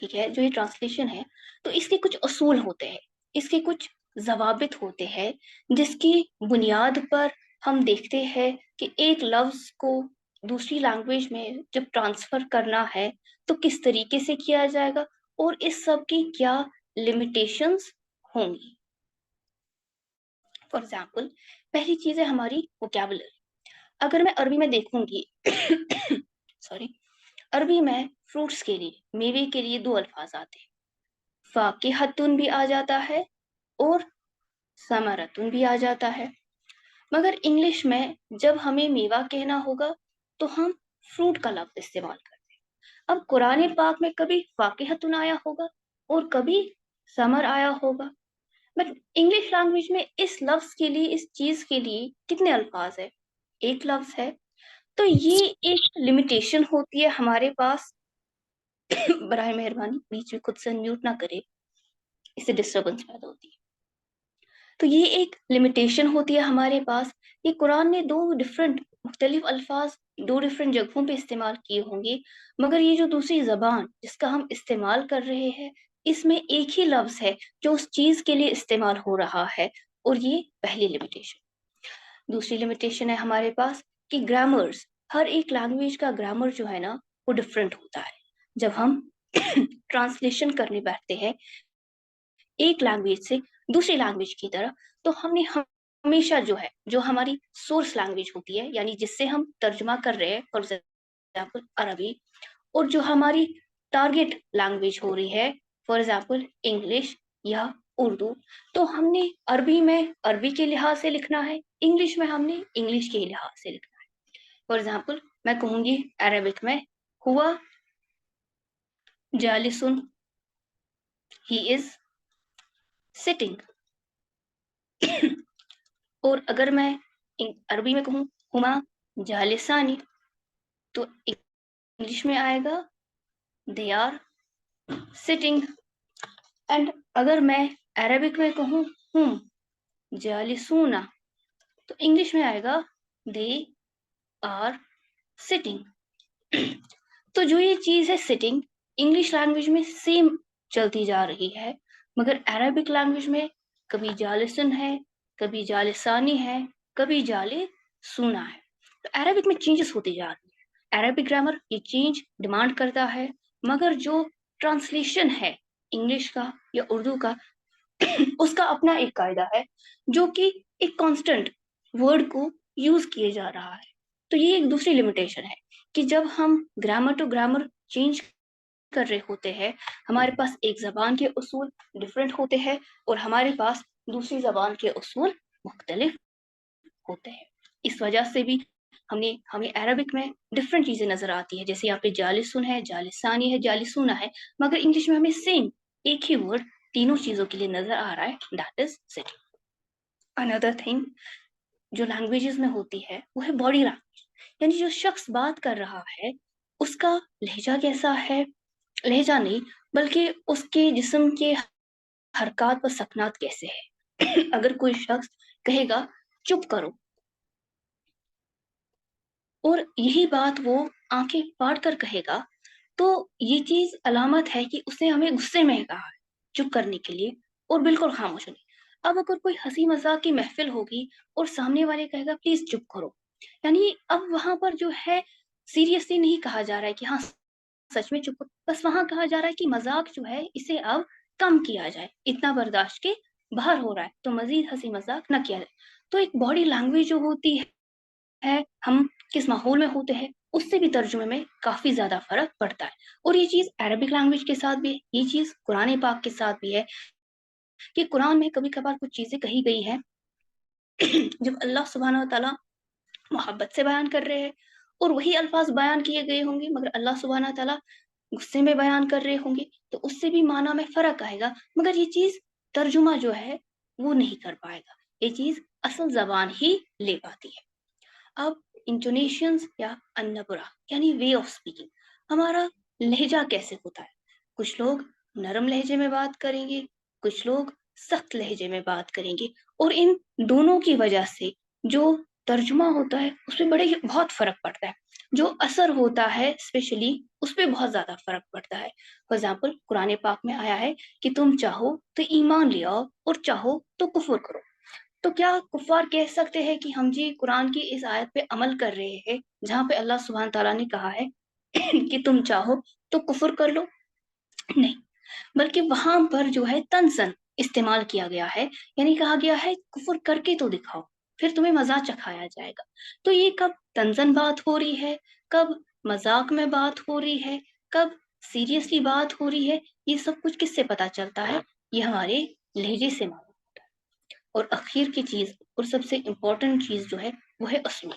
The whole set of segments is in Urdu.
ٹھیک ہے، جو یہ ٹرانسلیشن ہے تو اس کے کچھ اصول ہوتے ہیں، اس کے کچھ ضوابط ہوتے ہیں جس کی بنیاد پر ہم دیکھتے ہیں کہ ایک لفظ کو دوسری لینگویج میں جب ٹرانسفر کرنا ہے تو کس طریقے سے کیا جائے گا اور اس سب کی کیا لمیٹیشنز ہوں گی۔ فار ایگزامپل، پہلی چیز ہے ہماری ووکیبلری۔ اگر میں عربی میں دیکھوں گی سوری، عربی میں فروٹس کے لیے، میوے کے لیے 2 الفاظ آتے ہیں، فاقہتن بھی آ جاتا ہے اور ثمرتن بھی آ جاتا ہے، مگر انگلش میں جب ہمیں میوہ کہنا ہوگا تو ہم فروٹ کا لفظ استعمال کرتے ہیں۔ اب قرآن پاک میں کبھی فاقہتن آیا ہوگا اور کبھی ثمر آیا ہوگا، بٹ انگلش لینگویج میں اس لفظ کے لیے، اس چیز کے لیے کتنے الفاظ ہے؟ ایک لفظ ہے۔ تو یہ ایک لمیٹیشن ہوتی ہے ہمارے پاس۔ براہ مہربانی بیچ میں خود سے میوٹ نہ کرے، اس سے ڈسٹربنس پیدا ہوتی ہے۔ تو یہ ایک لمیٹیشن ہوتی ہے ہمارے پاس کہ قرآن نے 2 ڈفرینٹ مختلف الفاظ 2 ڈفرینٹ جگہوں پہ استعمال کیے ہوں گے، مگر یہ جو دوسری زبان جس کا ہم استعمال کر رہے ہیں اس میں ایک ہی لفظ ہے جو اس چیز کے لیے استعمال ہو رہا ہے، اور یہ پہلی لمیٹیشن۔ دوسری لمیٹیشن ہے ہمارے پاس کہ گرامرز، ہر ایک لینگویج کا گرامر جو ہے نا وہ ڈفرینٹ ہوتا ہے۔ جب ہم ٹرانسلیشن کرنے بیٹھتے ہیں ایک لینگویج سے دوسری لینگویج کی طرف، تو ہم نے ہمیشہ جو ہماری سورس لینگویج ہوتی ہے، یعنی جس سے ہم ترجمہ کر رہے ہیں، فار ایگزامپل عربی، اور جو ہماری ٹارگیٹ لینگویج ہو رہی ہے، فار ایگزامپل انگلش یا اردو، تو ہم نے عربی میں عربی کے لحاظ سے لکھنا ہے، انگلش میں ہم نے انگلش کے لحاظ سے لکھنا ہے۔ فار ایگزامپل میں کہوں گی عربک میں ہوا جالسن، ہی از سٹنگ، اور اگر میں عربی میں کہوں ہما جالسانی تو انگلش میں آئے گا they are sitting۔ اینڈ اگر میں عربک میں کہوں ہم جالسونا تو انگلش میں آئے گا they are sitting۔ تو جو یہ چیز ہے سٹنگ، انگلش لینگویج میں سیم چلتی جا رہی ہے، مگر عربک لینگویج میں کبھی جالسن ہے، کبھی جالسانی ہے، کبھی جالسونا ہے۔ تو عربک میں چینجز ہوتی جا رہی ہے، عربک گرامر یہ چینج ڈیمانڈ کرتا ہے، مگر جو ٹرانسلیشن ہے انگلش کا یا اردو کا اس کا اپنا ایک قاعدہ ہے جو کہ ایک کانسٹنٹ ورڈ کو یوز کیے جا رہا ہے۔ تو یہ ایک دوسری لمیٹیشن ہے کہ جب ہم گرامر ٹو گرامر چینج کر رہے ہوتے ہیں، ہمارے پاس ایک زبان کے اصول ڈفرینٹ ہوتے ہیں اور ہمارے پاس دوسری زبان کے اصول مختلف ہوتے ہیں۔ اس وجہ سے بھی ہمیں عربک میں ڈفرینٹ چیزیں نظر آتی ہے، جیسے یہاں پہ جالسن ہے، جالسانی ہے، جالسونا ہے، مگر انگلش میں ہمیں سیم ایک ہی ورڈ تینوں چیزوں کے لیے نظر آ رہا ہے، that is sitting. Another thing جو لینگویجز میں ہوتی ہے وہ ہے باڈی لینگویج، یعنی جو شخص بات کر رہا ہے اس کا لہجہ کیسا ہے، لہجہ نہیں بلکہ اس کے جسم کے حرکات و سکنات کیسے ہے۔ اگر کوئی شخص کہے گا چپ کرو اور یہی بات وہ آنکھیں پھاڑ کر کہے گا تو یہ چیز علامت ہے کہ اس نے ہمیں غصے میں کہا ہے چپ کرنے کے لیے اور بالکل خاموش ہونے۔ اب اگر کوئی ہنسی مذاق کی محفل ہوگی اور سامنے والے کہے گا پلیز چپ کرو، یعنی اب وہاں پر جو ہے سیریسلی نہیں کہا جا رہا ہے کہ ہاں سچ میں چپ کرو، بس وہاں کہا جا رہا ہے کہ مذاق جو ہے اسے اب کم کیا جائے، اتنا برداشت کے باہر ہو رہا ہے تو مزید ہنسی مذاق نہ کیا جائے۔ تو ایک باڈی لینگویج جو ہوتی ہے ہم کس ماحول میں ہوتے ہیں اس سے بھی ترجمے میں کافی زیادہ فرق پڑتا ہے، اور یہ چیز عربک لینگویج کے ساتھ بھی ہے، یہ چیز قرآن پاک کے ساتھ بھی ہے کہ قرآن میں کبھی کبھار کچھ چیزیں کہی گئی ہیں جب اللہ سبحانہ و تعالیٰ محبت سے بیان کر رہے ہیں اور وہی الفاظ بیان کیے گئے ہوں گے مگر اللہ سبحانہ و تعالیٰ غصے میں بیان کر رہے ہوں گے تو اس سے بھی معنی میں فرق آئے گا، مگر یہ چیز ترجمہ جو ہے وہ نہیں کر پائے گا، یہ چیز اصل زبان ہی لے پاتی ہے۔ اب انٹونیشنز یا النبرہ یعنی وے آف اسپیکنگ، ہمارا لہجہ کیسے ہوتا ہے؟ کچھ لوگ نرم لہجے میں بات کریں گے، کچھ لوگ سخت لہجے میں بات کریں گے، اور ان دونوں کی وجہ سے جو ترجمہ ہوتا ہے اس میں بہت فرق پڑتا ہے۔ جو اثر ہوتا ہے اسپیشلی اس پہ بہت زیادہ فرق پڑتا ہے. فار ایگزامپل قرآن پاک میں آیا ہے کہ تم چاہو تو ایمان لے آؤ اور چاہو تو کفر کرو. تو کیا کفار کہہ سکتے ہیں کہ ہم جی قرآن کی اس آیت پہ عمل کر رہے ہیں جہاں پہ اللہ سبحانہ تعالیٰ نے کہا ہے کہ تم چاہو تو کفر کر لو؟ نہیں، بلکہ وہاں پر جو ہے تنزن استعمال کیا گیا ہے، یعنی کہا گیا ہے کفر کر کے تو دکھاؤ، پھر تمہیں مزہ چکھایا جائے گا. تو یہ کب تنزن بات ہو رہی ہے، کب مذاق میں بات ہو رہی ہے، کب سیریسلی بات ہو رہی ہے، یہ سب کچھ کس سے پتا چلتا ہے؟ یہ ہمارے لہجے سے معلوم ہوتا ہے. اور اخیر کی چیز اور سب سے امپورٹنٹ چیز جو ہے وہ ہے اسلوب.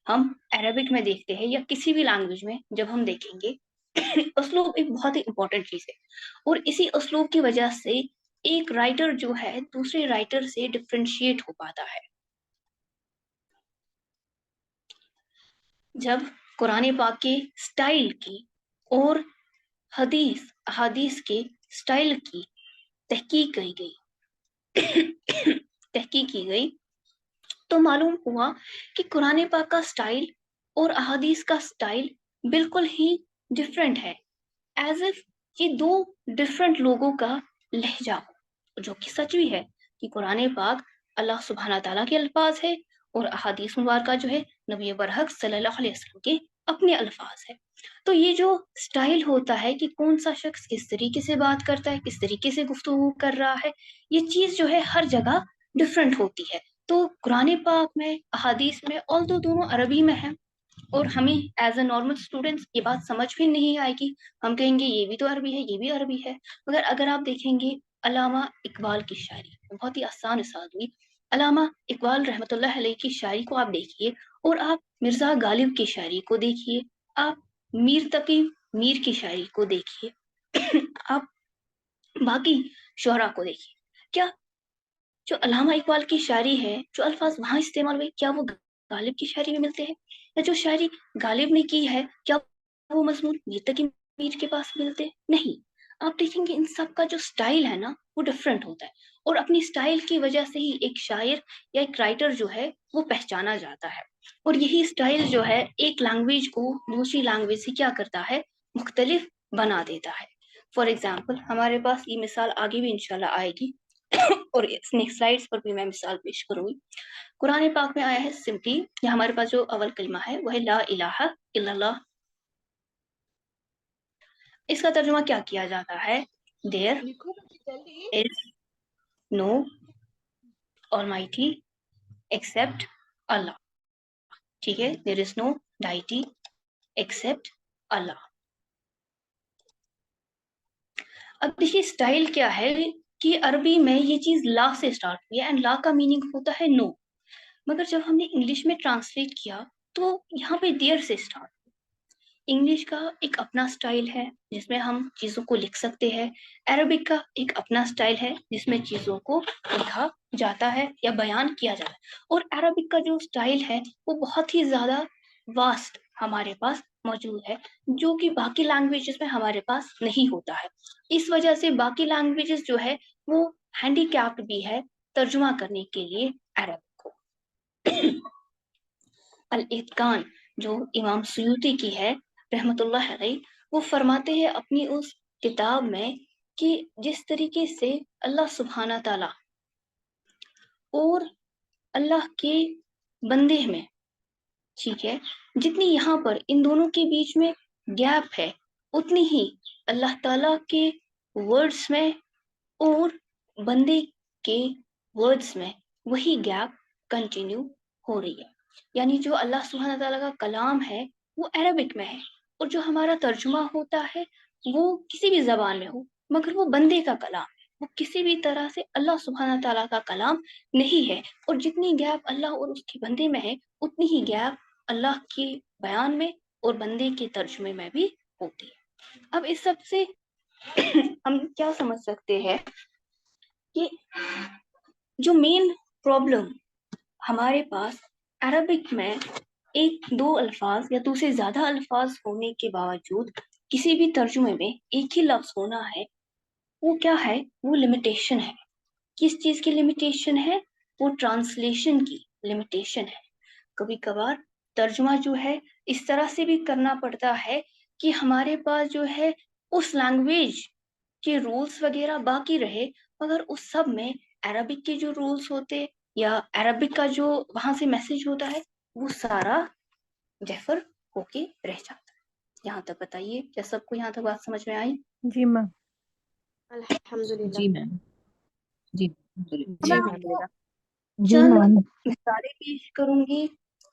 ہم عربک میں دیکھتے ہیں یا کسی بھی لینگویج میں جب ہم دیکھیں گے اسلوب ایک بہت ہی امپورٹنٹ چیز ہے، اور اسی اسلوب کی وجہ سے ایک رائٹر جو ہے دوسرے رائٹر سے ڈفرینشیٹ ہو پاتا ہے. جب قرآن پاک کے سٹائل کی اور احادیث کے سٹائل کی تحقیق کی گئی تو معلوم ہوا کہ قرآن پاک کا سٹائل اور احادیث کا سٹائل بالکل ہی ڈفرینٹ ہے، ایز اف یہ دو ڈفرینٹ لوگوں کا لہجہ ہو. جو کہ سچ بھی ہے کہ قرآن پاک اللہ سبحانہ تعالیٰ کے الفاظ ہے اور احادیث مبارکہ جو ہے نبی برحق صلی اللہ علیہ وسلم کے اپنے الفاظ ہے. تو یہ جو سٹائل ہوتا ہے کہ کون سا شخص کس طریقے سے بات کرتا ہے، کس طریقے سے گفتگو کر رہا ہے، یہ چیز جو ہے ہر جگہ ڈفرینٹ ہوتی ہے. تو قرآن پاک میں احادیث میں although دونوں عربی میں ہیں اور ہمیں ایز اے نارمل اسٹوڈنٹس یہ بات سمجھ بھی نہیں آئے گی، ہم کہیں گے یہ بھی تو عربی ہے، یہ بھی عربی ہے. مگر اگر آپ دیکھیں گے علامہ اقبال کی شاعری، بہت ہی آسان مثال ہوئی، علامہ اقبال رحمۃ اللہ علیہ کی شاعری کو آپ دیکھیے اور آپ مرزا غالب کی شاعری کو دیکھیے، آپ میر تقی میر کی شاعری کو دیکھیے آپ باقی شعرا کو دیکھیے. کیا جو علامہ اقبال کی شاعری ہے، جو الفاظ وہاں استعمال ہوئے، کیا وہ غالب کی شاعری میں ملتے ہیں؟ یا جو شاعری غالب نے کی ہے کیا وہ مضمون میر تقی میر کے پاس ملتے؟ نہیں. آپ دیکھیں گے ان سب کا جو سٹائل ہے نا وہ ڈفرینٹ ہوتا ہے، اور اپنی سٹائل کی وجہ سے ہی ایک شاعر یا ایک رائٹر جو ہے وہ پہچانا جاتا ہے. اور یہی سٹائل جو ہے ایک لینگویج کو دوسری لینگویج سے کیا کرتا ہے، مختلف بنا دیتا ہے. فار ایگزامپل ہمارے پاس یہ مثال آگے بھی انشاءاللہ آئے گی اور نیکسٹ سلائڈس پر بھی میں مثال پیش کروں گی. قرآن پاک میں آیا ہے سمپلی، یا ہمارے پاس جو اول کلمہ ہے وہ ہے لا الہ الا اللہ. اس کا ترجمہ کیا کیا جاتا ہے؟ دیر از نو almighty except اللہ. ٹھیک ہے، دیر از نو deity except اللہ. اب دیکھیے سٹائل کیا ہے کہ عربی میں یہ چیز لا سے اسٹارٹ ہوئی ہے، اینڈ لا کا میننگ ہوتا ہے نو. مگر جب ہم نے انگلش میں ٹرانسلیٹ کیا تو یہاں پہ دیر سے اسٹارٹ. انگلش کا ایک اپنا سٹائل ہے جس میں ہم چیزوں کو لکھ سکتے ہیں، عربک کا ایک اپنا سٹائل ہے جس میں چیزوں کو لکھا جاتا ہے یا بیان کیا جاتا ہے. اور عربک کا جو سٹائل ہے وہ بہت ہی زیادہ واسٹ ہمارے پاس موجود ہے، جو کہ باقی لینگویجز میں ہمارے پاس نہیں ہوتا ہے. اس وجہ سے باقی لینگویجز جو ہے وہ ہینڈی کیپڈ بھی ہے ترجمہ کرنے کے لیے عربک کو. الاتقان جو امام سیوطی کی ہے رحمت اللہ علیہ، وہ فرماتے ہیں اپنی اس کتاب میں کہ جس طریقے سے اللہ سبحانہ تعالی اور اللہ کے بندے میں، ٹھیک ہے، جتنی یہاں پر ان دونوں کے بیچ میں گیپ ہے اتنی ہی اللہ تعالی کے ورڈز میں اور بندے کے ورڈز میں وہی گیپ کنٹینیو ہو رہی ہے. یعنی جو اللہ سبحانہ تعالیٰ کا کلام ہے وہ عربک میں ہے، اور جو ہمارا ترجمہ ہوتا ہے وہ کسی بھی زبان میں ہو، مگر وہ بندے کا کلام ہے، وہ کسی بھی طرح سے اللہ سبحانہ تعالیٰ کا کلام نہیں ہے. اور جتنی گیپ اللہ اور اس کے بندے میں ہے اتنی ہی گیپ اللہ کے بیان میں اور بندے کے ترجمے میں بھی ہوتی ہے. اب اس سب سے ہم کیا سمجھ سکتے ہیں کہ جو مین پرابلم ہمارے پاس عربک میں ایک دو الفاظ یا دو سے زیادہ الفاظ ہونے کے باوجود کسی بھی ترجمے میں ایک ہی لفظ ہونا ہے، وہ کیا ہے؟ وہ لمیٹیشن ہے. کس چیز کی لمیٹیشن ہے؟ وہ ٹرانسلیشن کی لمیٹیشن ہے. کبھی کبھار ترجمہ جو ہے اس طرح سے بھی کرنا پڑتا ہے کہ ہمارے پاس جو ہے اس لینگویج کے رولز وغیرہ باقی رہے، مگر اس سب میں عربک کے جو رولز ہوتے یا عربک کا جو وہاں سے میسج ہوتا ہے وہ سارا ڈیفر ہو کے رہ جاتا ہے۔ یہاں تک بتائیے کیا سب کو یہاں تک بات سمجھ میں آئی؟ جی میم۔ الحمدللہ۔ جی میم، جی الحمدللہ۔ جی میں آپ میم۔ کو جی چند میم۔ مثالیں پیش کروں گی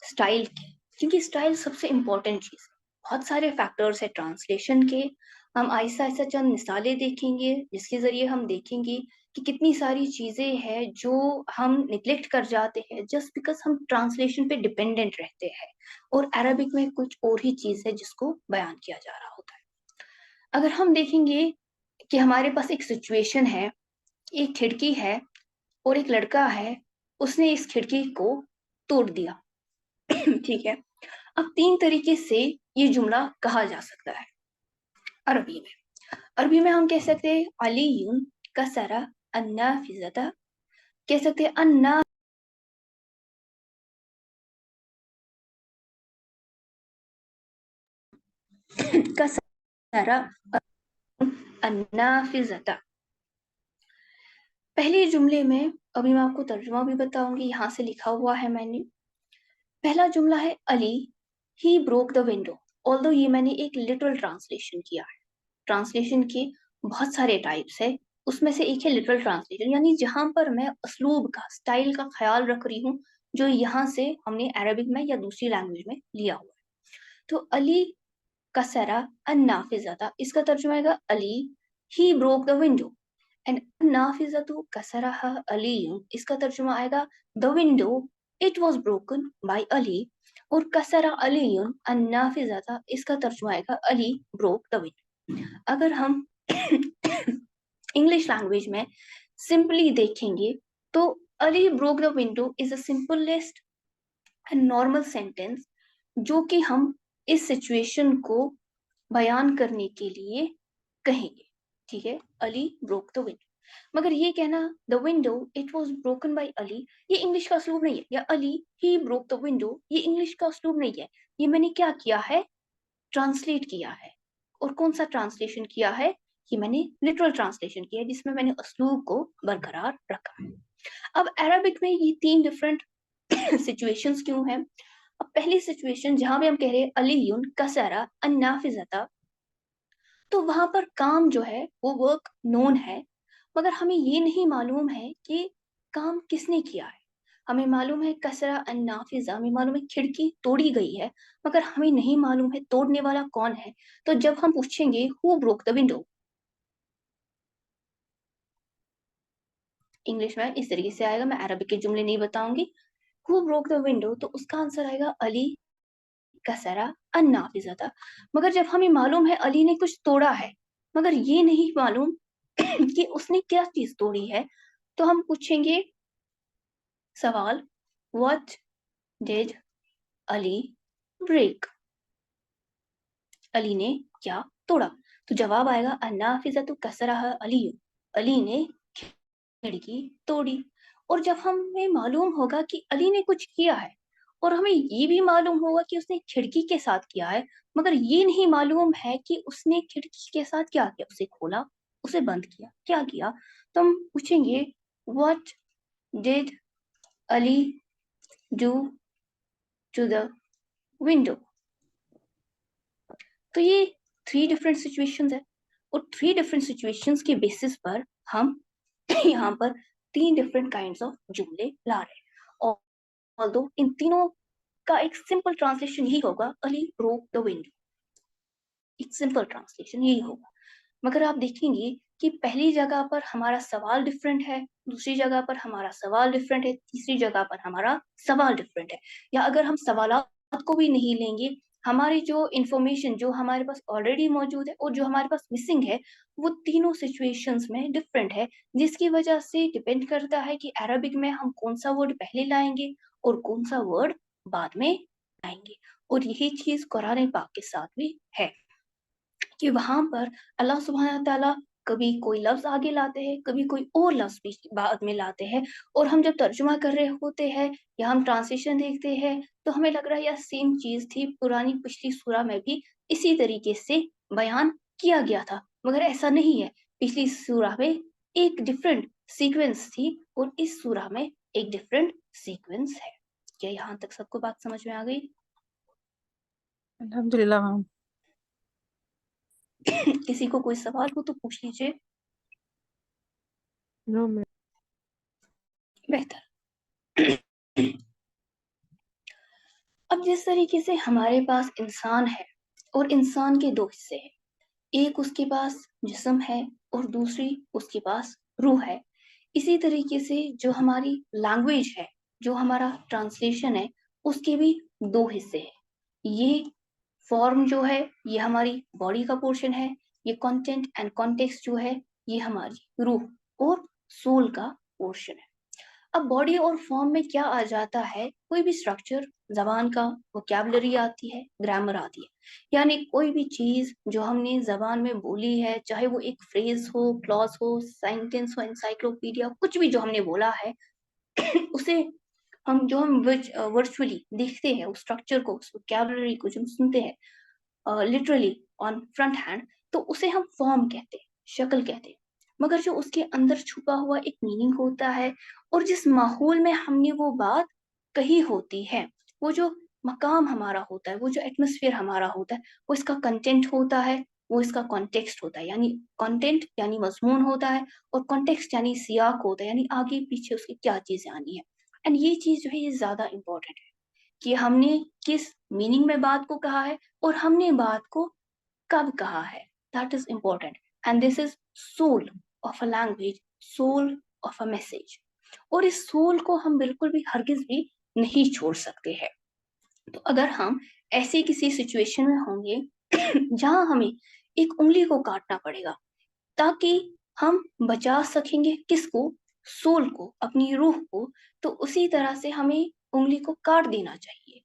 اسٹائل کی، کیونکہ اسٹائل سب سے امپورٹنٹ چیز ہے۔ بہت سارے فیکٹرز ہیں ٹرانسلیشن کے، ہم آہستہ آہستہ چند مثالیں دیکھیں گے جس کے ذریعے ہم دیکھیں گے کہ کتنی ساری چیزیں ہیں جو ہم نگلیکٹ کر جاتے ہیں جسٹ بیکاز ہم ٹرانسلیشن پہ ڈپینڈنٹ رہتے ہیں، اور عربک میں کچھ اور ہی چیز ہے جس کو بیان کیا جا رہا ہوتا ہے۔ اگر ہم دیکھیں گے کہ ہمارے پاس ایک سچویشن ہے، ایک کھڑکی ہے اور ایک لڑکا ہے، اس نے اس کھڑکی کو توڑ دیا، ٹھیک ہے۔ اب 3 طریقے سے یہ جملہ کہا جا سکتا ہے عربی میں۔ عربی میں ہم کہہ سکتے ہیں علی کسر النافذۃ، کہہ سکتے ہیں کسر النافذۃ۔ پہلے جملے میں ابھی میں آپ کو ترجمہ بھی بتاؤں گی، یہاں سے لکھا ہوا ہے میں نے۔ پہلا جملہ ہے علی ہی بروک دا ونڈو، آلدو یہ میں نے ایک لٹرل ٹرانسلیشن کیا ہے۔ ٹرانسلیشن کے بہت سارے ٹائپس ہے، اس میں سے ایک ہے لٹرل ٹرانسلیشن، یعنی جہاں پر میں اسلوب کا، اسٹائل کا خیال رکھ رہی ہوں جو یہاں سے ہم نے عربک میں یا دوسری لینگویج میں لیا ہوا ہے۔ تو علی کسرا النافذۃ، اس کا ترجمہ آئے گا Ali he broke the window, and النافذۃ کسرها علی، اس کا ترجمہ آئے گا the window it was broken by Ali, اور کسرا علی النافذۃ، اس کا ترجمہ آئے گا علی بروک دا ونڈو۔ اگر ہم انگلش لینگویج میں سمپلی دیکھیں گے تو Ali broke the window is a simplest normal sentence جو کہ ہم اس سچویشن کو بیان کرنے کے لیے کہیں گے، ٹھیک ہے، علی بروک دا ونڈو۔ مگر یہ کہنا the window it was broken by Ali, یہ انگلش کا اسلوب نہیں ہے، یا Ali he broke the window, یہ انگلش کا اسلوب نہیں ہے۔ یہ میں نے کیا کیا ہے؟ ٹرانسلیٹ کیا ہے، اور کون سا ٹرانسلیشن کیا ہے؟ یہ میں نے لٹرل ٹرانسلیشن کیا ہے جس میں میں نے اسلوب کو برقرار رکھا ہے۔ اب عربک میں یہ 3 ڈفرنٹ سچویشنز کیوں ہیں؟ اب پہلی سچویشن جہاں پہ ہم کہہ رہے ہیں علی کسرا النافذۃ، تو وہاں پر کام جو ہے وہ ورک نون ہے، مگر ہمیں یہ نہیں معلوم ہے کہ کام کس نے کیا ہے۔ ہمیں معلوم ہے کسرا النافذہ، ہمیں معلوم ہے کھڑکی توڑی گئی ہے، مگر ہمیں نہیں معلوم ہے توڑنے والا کون ہے۔ تو جب ہم پوچھیں گے ہو بروک دا ونڈو، انگلش میں اس طریقے سے آئے گا، میں عربک کے جملے نہیں بتاؤں گی۔ ہو بروک دا ونڈو، تو اس کا آنسر آئے گا علی کسرا النافذۃ۔ مگر جب ہمیں معلوم ہے علی نے کچھ توڑا ہے، مگر یہ نہیں معلوم کہ اس نے کیا چیز توڑی ہے، تو ہم پوچھیں گے سوال what did علی break، علی نے کیا توڑا؟ تو جواب آئے گا النافذۃ کسرها علی، علی نے کھڑکی توڑی۔ اور جب ہمیں معلوم ہوگا کہ علی نے کچھ کیا ہے، اور ہمیں یہ بھی معلوم ہوگا کہ اس نے کھڑکی کے ساتھ کیا ہے، مگر یہ نہیں معلوم ہے کہ اس نے کھڑکی کے ساتھ کیا کیا، اسے کھولا، اسے بند کیا، کیا کیا، تو ہم پوچھیں گے what did Ali do to the window۔ تو یہ 3 ڈفرینٹ سچویشنز ہیں، اور 3 ڈفرینٹ سچویشنز کے بیسس پر ہم یہاں پر 3 ڈفرینٹ کائنڈس آف جملے لا رہے ہیں، although ان تینوں کا ایک سمپل ٹرانسلیشن یہی ہوگا علی بروک دا ونڈو، ایک سمپل ٹرانسلیشن یہی ہوگا۔ مگر آپ دیکھیں گے کہ پہلی جگہ پر ہمارا سوال ڈفرینٹ ہے، دوسری جگہ پر ہمارا سوال ڈفرینٹ ہے، تیسری جگہ پر ہمارا سوال ڈفرینٹ ہے۔ یا اگر ہم سوالات کو بھی نہیں لیں گے، ہماری جو انفارمیشن جو ہمارے پاس آلریڈی موجود ہے اور جو ہمارے پاس مسنگ ہے، وہ تینوں سچویشنز میں ڈفرینٹ ہے، جس کی وجہ سے ڈپینڈ کرتا ہے کہ عربک میں ہم کون سا ورڈ پہلے لائیں گے اور کون سا ورڈ بعد میں لائیں گے۔ اور یہی چیز قرآن پاک کے ساتھ بھی ہے کہ وہاں پر اللہ سبحانہ تعالیٰ کبھی کوئی لفظ آگے لاتے ہیں، کبھی کوئی اور لفظ بھی بعد میں لاتے ہیں، اور ہم جب ترجمہ کر رہے ہوتے ہیں یا ہم ٹرانسلیشن دیکھتے ہیں تو ہمیں لگ رہا ہے یہ سیم چیز تھی، پرانی پچھلی سورہ میں بھی اسی طریقے سے بیان کیا گیا تھا، مگر ایسا نہیں ہے. پچھلی سورہ میں ایک ڈفرینٹ سیکوینس تھی اور اس سورہ میں ایک ڈفرینٹ سیکوینس ہے. کیا یہاں تک سب کو بات سمجھ میں آ گئی؟ الحمدللہ میم. کسی کو کوئی سوال ہو تو پوچھ لیجیے. نو میم. بہتر. اب جس طریقے سے ہمارے پاس انسان ہے اور انسان کے دو حصے ہیں، ایک اس کے پاس جسم ہے اور دوسری اس کے پاس روح ہے، اسی طریقے سے جو ہماری لینگویج ہے، جو ہمارا ٹرانسلیشن ہے، اس کے بھی دو حصے ہیں. یہ فارم جو ہے یہ ہماری باڈی کا پورشن ہے، یہ کنٹینٹ اینڈ کانٹیکسٹ جو ہے یہ ہماری روح اور سول کا پورشن ہے. اب باڈی اور فارم میں کیا آ جاتا ہے؟ کوئی بھی اسٹرکچر، زبان کا ووکیبلری آتی ہے، گرامر آتی ہے، یعنی کوئی بھی چیز جو ہم نے زبان میں بولی ہے، چاہے وہ ایک فریز ہو، کلاز ہو، سینٹینس ہو، انسائکلوپیڈیا، کچھ بھی جو ہم نے بولا ہے اسے جو ہم ورچولی دیکھتے ہیں، اس اسٹرکچر کو، اس ووکیبلری کو جو ہم سنتے ہیں لٹرلی آن فرنٹ ہینڈ، تو اسے ہم فارم کہتے ہیں، شکل کہتے ہیں. مگر جو اس کے اندر چھپا ہوا ایک میننگ ہوتا ہے، اور جس ماحول میں ہم نے وہ بات کہی ہوتی ہے، وہ جو مقام ہمارا ہوتا ہے، وہ جو ایٹماسفیئر ہمارا ہوتا ہے، وہ اس کا کنٹینٹ ہوتا ہے، وہ اس کا کانٹیکسٹ ہوتا ہے. یعنی کنٹینٹ یعنی مضمون ہوتا ہے، اور کانٹیکسٹ یعنی سیاق ہوتا ہے، یعنی آگے پیچھے اس کی کیا چیزیں آنی ہے. اینڈ یہ چیز جو ہے یہ زیادہ امپورٹنٹ ہے کہ ہم نے کس میننگ میں بات کو کہا ہے اور ہم نے بات کو کب کہا ہے. That is important and this is soul of a language, soul of a message. اور اس سول کو ہم بالکل بھی ہرگز بھی نہیں چھوڑ سکتے ہیں. تو اگر ہم ایسی کسی سچویشن میں ہوں گے جہاں ہمیں ایک انگلی کو کاٹنا پڑے گا تاکہ ہم بچا سکیں گے کس کو؟ سول کو، اپنی روح کو، تو اسی طرح سے ہمیں انگلی کو کاٹ دینا چاہیے.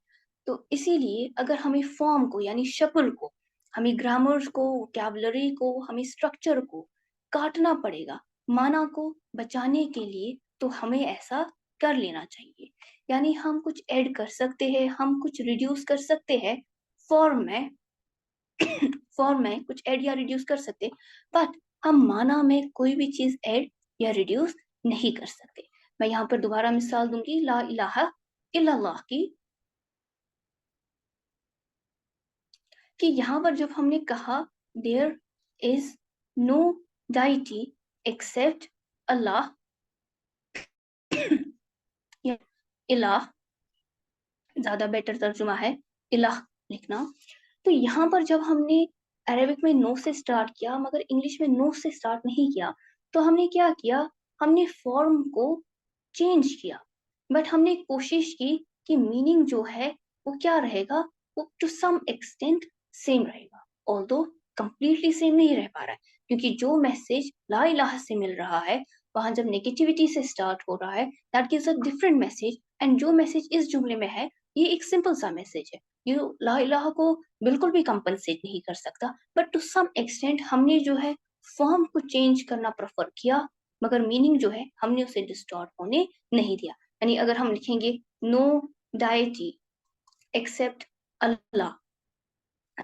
تو اسی لیے اگر ہمیں فارم کو یعنی شکل کو، ہمیں گرامر کو، ووکیبلری کو، ہمیں اسٹرکچر کو کاٹنا پڑے گا معنی کو بچانے کے لیے، تو ہمیں ایسا کر لینا چاہیے. یعنی ہم کچھ ایڈ کر سکتے ہیں، ہم کچھ ریڈیوس کر سکتے ہیں فارم میں کچھ ایڈ یا ریڈیوس کر سکتے، بٹ ہم معنی میں کوئی بھی چیز ایڈ یا ریڈیوس نہیں کر سکتے. میں یہاں پر دوبارہ مثال دوں گی لا الہ الا اللہ کی، کہ یہاں پر جب ہم نے کہا there is no deity except اللہ، الہ زیادہ بیٹر ترجمہ ہے الہ لکھنا. تو یہاں پر جب ہم نے عربک میں نو سے سٹارٹ کیا مگر انگلش میں نو سے سٹارٹ نہیں کیا، تو ہم نے کیا کیا؟ ہم نے فارم کو چینج کیا، بٹ ہم نے کوشش کی کہ میننگ جو ہے وہ کیا رہے گا؟ وہ ٹو سم ایکسٹینٹ سیم رہے گا، although کمپلیٹلی سیم نہیں رہ پا رہا ہے، کیونکہ جو میسج لا الہ سے مل رہا ہے وہاں جب نیگیٹیوٹی سے سٹارٹ ہو رہا ہے that gives a different message، and جو میسج اس جملے میں ہے یہ ایک سمپل سا میسج ہے، یہ لا الہ کو بالکل بھی کمپنسیٹ نہیں کر سکتا، بٹ ٹو سم ایکسٹینٹ ہم نے جو ہے فارم کو چینج کرنا پریفر کیا، مگر میننگ جو ہے ہم نے اسے ڈسٹارٹ ہونے نہیں دیا. یعنی اگر ہم لکھیں گے نو ڈائٹی ایکسپٹ اللہ،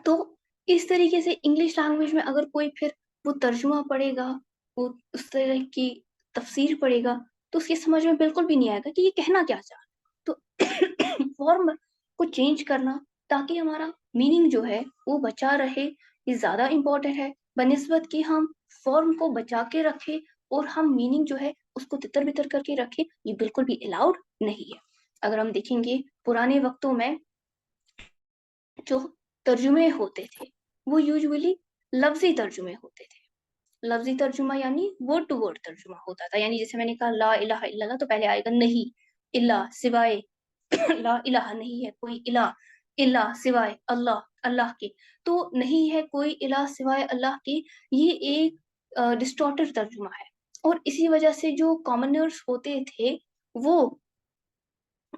تو اس طریقے سے انگلش لینگویج میں اگر کوئی پھر وہ ترجمہ پڑھے گا، وہ اس طرح کی تفسیر پڑھے گا، تو اس کی سمجھ میں بالکل بھی نہیں آئے گا کہ یہ کہنا کیا چاہ رہا. تو فارم کو چینج کرنا تاکہ ہمارا میننگ جو ہے وہ بچا رہے، یہ زیادہ امپورٹنٹ ہے بنسبت کہ ہم فارم کو بچا کے رکھے اور ہم میننگ جو ہے اس کو تتر بتر کر کے رکھے، یہ بالکل بھی الاؤڈ نہیں ہے. اگر ہم دیکھیں گے پرانے وقتوں میں جو ترجمے ہوتے تھے وہ یوزولی لفظی ترجمے ہوتے تھے. لفظی ترجمہ یعنی ورڈ ٹو ورڈ ترجمہ ہوتا تھا، یعنی جیسے میں نے کہا لا الہ الا اللہ، تو پہلے آئے گا نہیں، اللہ سوائے لا الہ نہیں ہے کوئی الہ، اللہ سوائے اللہ، اللہ کے، تو نہیں ہے کوئی الہ سوائے اللہ کے. یہ ایک ڈسٹورٹڈ ترجمہ ہے، اور اسی وجہ سے جو کامنرز ہوتے تھے، وہ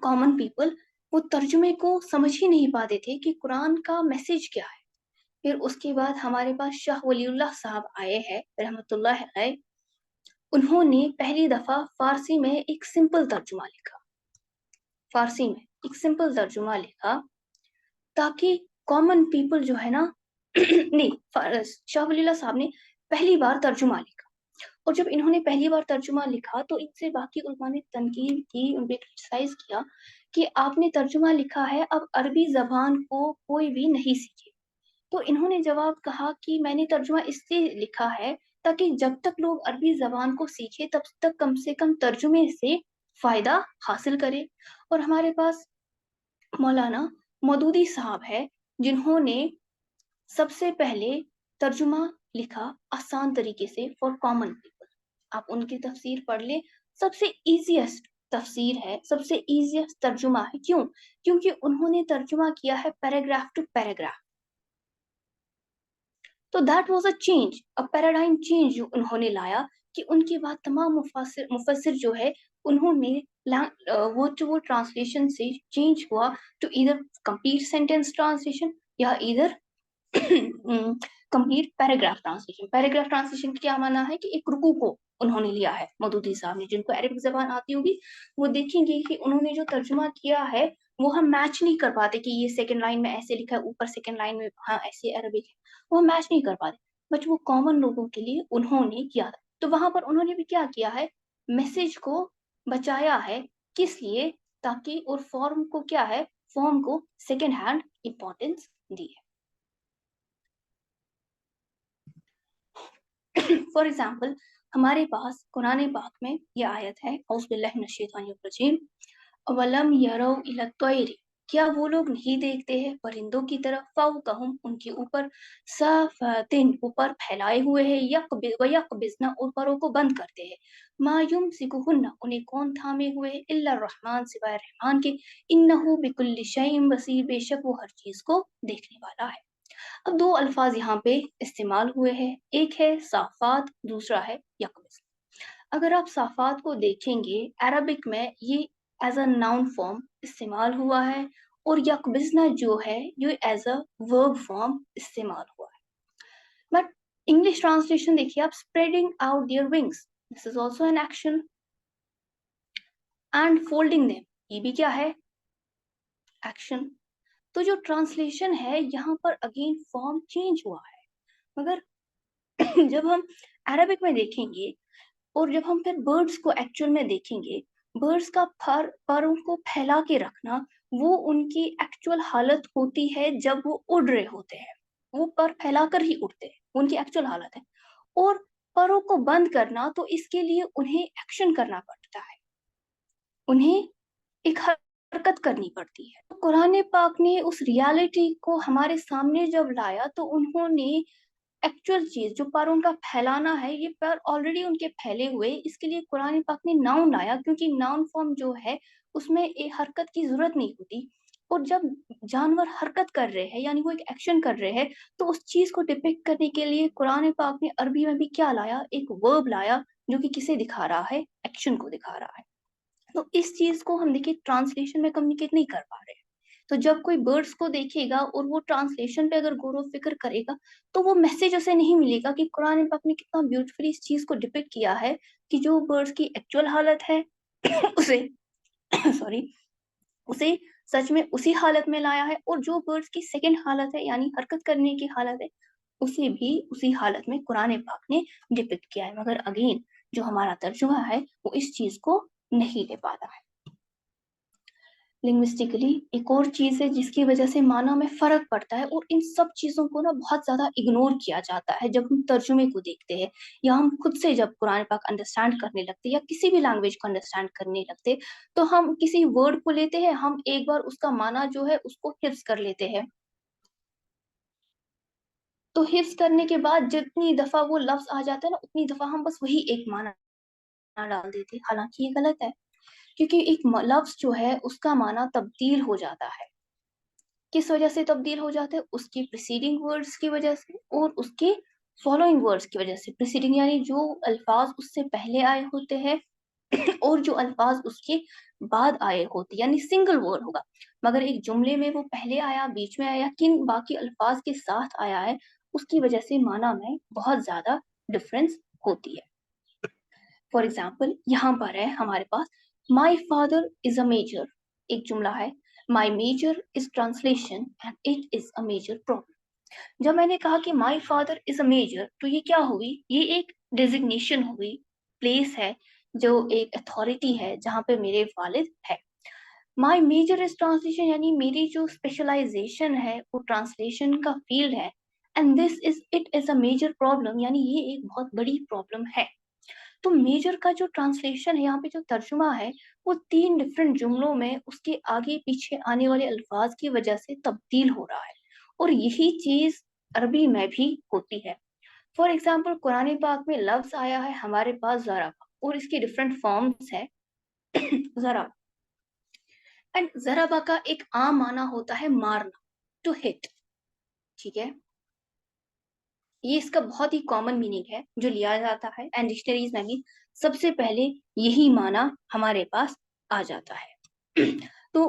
کامن پیپل، وہ ترجمے کو سمجھ ہی نہیں پاتے تھے کہ قرآن کا میسج کیا ہے. پھر اس کے بعد ہمارے پاس شاہ ولی اللہ صاحب آئے ہیں رحمۃ اللہ علیہ. انہوں نے پہلی دفعہ فارسی میں ایک سمپل ترجمہ لکھا، فارسی میں ایک سمپل ترجمہ لکھا تاکہ کامن پیپل جو ہے نا نہیں، شاہ ولی اللہ صاحب نے پہلی بار ترجمہ لکھا، اور جب انہوں نے پہلی بار ترجمہ لکھا تو ان سے باقی علماء نے تنقید کی، ان پہ کرٹیسائز کیا کہ آپ نے ترجمہ لکھا ہے، اب عربی زبان کو کوئی بھی نہیں سیکھے. تو انہوں نے جواب کہا کہ میں نے ترجمہ اس لیے لکھا ہے تاکہ جب تک لوگ عربی زبان کو سیکھے تب تک کم سے کم ترجمے سے فائدہ حاصل کرے. اور ہمارے پاس مولانا مودودی صاحب ہے جنہوں نے سب سے پہلے ترجمہ لکھا آسان طریقے سے فار کامن پیپل. آپ ان کی تفسیر پڑھ لیں، سب سے ایزیسٹ تفسیر ہے، سب سے ایزیسٹ ترجمہ ہے. کیوں؟ کیونکہ انہوں نے ترجمہ کیا ہے پیراگراف ٹو پیراگراف. تو that was a change, a paradigm change جو انہوں نے لایا، کہ ان کے بعد تمام مفسر جو ہے انہوں نے ورڈ ٹو ورڈ ٹرانسلیشن سے چینج ہوا to either complete sentence translation یا either complete paragraph translation. Paragraph translation کیا مانا ہے کہ ایک رکوع کو انہوں نے لیا ہے. مودودی صاحب نے، جن کو عربک زبان آتی ہوگی وہ دیکھیں گے کہ انہوں نے جو ترجمہ کیا ہے وہ ہم میچ نہیں کر پاتے کہ یہ سیکنڈ لائن میں ایسے لکھا ہے، اوپر سیکنڈ لائن میں ہاں ایسے عربک ہے، وہ میچ نہیں کر پاتے، بٹ وہ کامن لوگوں کے لیے انہوں نے کیا تھا. تو وہاں پر انہوں نے بھی کیا کیا ہے، میسج کو بچایا ہے. کس لیے؟ تاکہ، اور فارم کو کیا ہے، فارم کو سیکنڈ ہینڈ امپورٹینس دی ہے. فار ایگزامپل ہمارے پاس قرآن پاک میں یہ آیت ہے، اعوذ باللہ من الشیطان الرجیم، اولم یروا الی الطیر، کیا وہ لوگ نہیں دیکھتے ہیں پرندوں کی طرف، فوقہم، ان کے اوپر، صافاتن، اوپر پھیلائے ہوئے ہیں، یقبضن، اور پروں کو بند کرتے ہیں، ما یمسکہن، انہیں کون تھامے ہوئے ہیں، الا الرحمن، سوائے رحمان کے، انہ بکل شیء بصیر، بے شک وہ ہر چیز کو دیکھنے والا ہے. اب دو الفاظ یہاں پہ استعمال ہوئے ہیں، ایک ہے صافات، دوسرا ہے یقبض. اگر آپ صافات کو دیکھیں گے عربک میں یہ ایز اے ناؤن فارم استعمال ہوا ہے، اور یقبضنا جو ہے یہ ایز اے ورب فارم استعمال ہوا ہے. بٹ انگلش ٹرانسلیشن دیکھیے آپ، spreading out their wings، this is also an action، and folding them، یہ بھی کیا ہے، ایکشن. تو جو ٹرانسلیشن ہے یہاں پر اگین فارم چینج ہوا ہے. مگر جب ہم عربک میں دیکھیں گے اور جب ہم پھر برڈز کو ایکچوئل میں دیکھیں گے، برڈز کا پروں کو پھیلا کے رکھنا وہ ان کی ایکچوئل حالت ہوتی ہے جب وہ اڑ رہے ہوتے ہیں، وہ پر پھیلا کر ہی اڑتے ہیں، ان کی ایکچوئل حالت ہے. اور پروں کو بند کرنا تو اس کے لیے انہیں ایکشن کرنا پڑتا ہے، انہیں ایک حرکت کرنی پڑتی ہے. قرآن پاک نے اس ریالٹی کو ہمارے سامنے جب لایا تو انہوں نے ایکچوئل چیز جو پر ان کا پھیلانا ہے، یہ پر آلریڈی ان کے پھیلے ہوئے، اس کے لیے قرآن پاک نے ناؤن لایا، کیونکہ ناؤن فارم جو ہے اس میں ایک حرکت کی ضرورت نہیں ہوتی. اور جب جانور حرکت کر رہے ہیں یعنی وہ ایک ایکشن کر رہے ہیں، تو اس چیز کو ڈپکٹ کرنے کے لیے قرآن پاک نے عربی میں بھی کیا لایا، ایک ورب لایا جو کہ کسے دکھا رہا ہے، ایکشن کو دکھا رہا ہے. تو اس چیز کو ہم دیکھیں ٹرانسلیشن میں کمیونیکیٹ نہیں کر پا رہے. تو جب کوئی برڈس کو دیکھے گا اور وہ ٹرانسلیشن پہ اگر غور و فکر کرے گا تو وہ میسج اسے نہیں ملے گا کہ قرآن پاک نے کتنا بیوٹیفلی اس چیز کو ڈپکٹ کیا ہے کہ جو برڈس کی ایکچوئل حالت ہے اسے سوری اسے سچ میں اسی حالت میں لایا ہے، اور جو برڈس کی سیکنڈ حالت ہے یعنی حرکت کرنے کی حالت ہے اسے بھی اسی حالت میں قرآن پاک نے ڈپکٹ کیا ہے. مگر اگین جو ہمارا ترجمہ ہے وہ اس چیز کو نہیں لے پاتا ہے. لنگوسٹکلی ایک اور چیز ہے جس کی وجہ سے معنی میں فرق پڑتا ہے، اور ان سب چیزوں کو نا بہت زیادہ اگنور کیا جاتا ہے جب ہم ترجمے کو دیکھتے ہیں، یا ہم خود سے جب قرآن پاک انڈرسٹینڈ کرنے لگتے یا کسی بھی لینگویج کو انڈرسٹینڈ کرنے لگتے تو ہم کسی ورڈ کو لیتے ہیں، ہم ایک بار اس کا معنی جو ہے اس کو حفظ کر لیتے ہیں. تو حفظ کرنے کے بعد جتنی دفعہ وہ لفظ آ جاتا ہے نا اتنی دفعہ ہم بس وہی ایک معنی ڈال دیتے، حالانکہ یہ غلط ہے، کیونکہ ایک لفظ جو ہے اس کا معنی تبدیل ہو جاتا ہے. کس وجہ سے تبدیل ہو جاتا ہے؟ اس کی پریسیڈنگ ورڈز کی وجہ سے اور اس کے فالوئنگ ورڈز کی وجہ سے. پریسیڈنگ یعنی جو الفاظ اس سے پہلے آئے ہوتے ہیں اور جو الفاظ اس کے بعد آئے ہوتے یعنی سنگل ورڈ ہوگا، مگر ایک جملے میں وہ پہلے آیا، بیچ میں آیا، کن باقی الفاظ کے ساتھ آیا ہے، اس کی وجہ سے معنی میں بہت زیادہ ڈفرینس ہوتی ہے۔ فار ایگزامپل یہاں پر ہے ہمارے پاس my father is a major, ایک جملہ ہے my major is translation and it is a major problem. جب میں نے کہا کہ my father is a major تو یہ کیا ہوئی، یہ ایک ڈیزگنیشن ہوئی، پلیس ہے جو ایک اتھارٹی ہے جہاں پہ میرے والد ہے۔ مائی میجر از ٹرانسلیشن یعنی میری جو اسپیشلائزیشن ہے وہ ٹرانسلیشن کا فیلڈ ہے، and this is it is a major problem یعنی یہ ایک بہت بڑی پرابلم ہے۔ تو میجر کا جو ٹرانسلیشن ہے، یہاں پہ جو ترجمہ ہے وہ 3 ڈفرینٹ جملوں میں اس کے آگے پیچھے آنے والے الفاظ کی وجہ سے تبدیل ہو رہا ہے، اور یہی چیز عربی میں بھی ہوتی ہے۔ فار ایگزامپل قرآن پاک میں لفظ آیا ہے ہمارے پاس ضرب، اور اس کی ڈفرینٹ فارمز ہے ضرب، اینڈ ضربہ کا ایک عام معنی ہوتا ہے مارنا، ٹو ہٹ، ٹھیک ہے، یہ اس کا بہت ہی کامن میننگ ہے جو لیا جاتا ہے، اینڈ ڈکشنریز میں بھی سب سے پہلے یہی معنی ہمارے پاس آ جاتا ہے۔ تو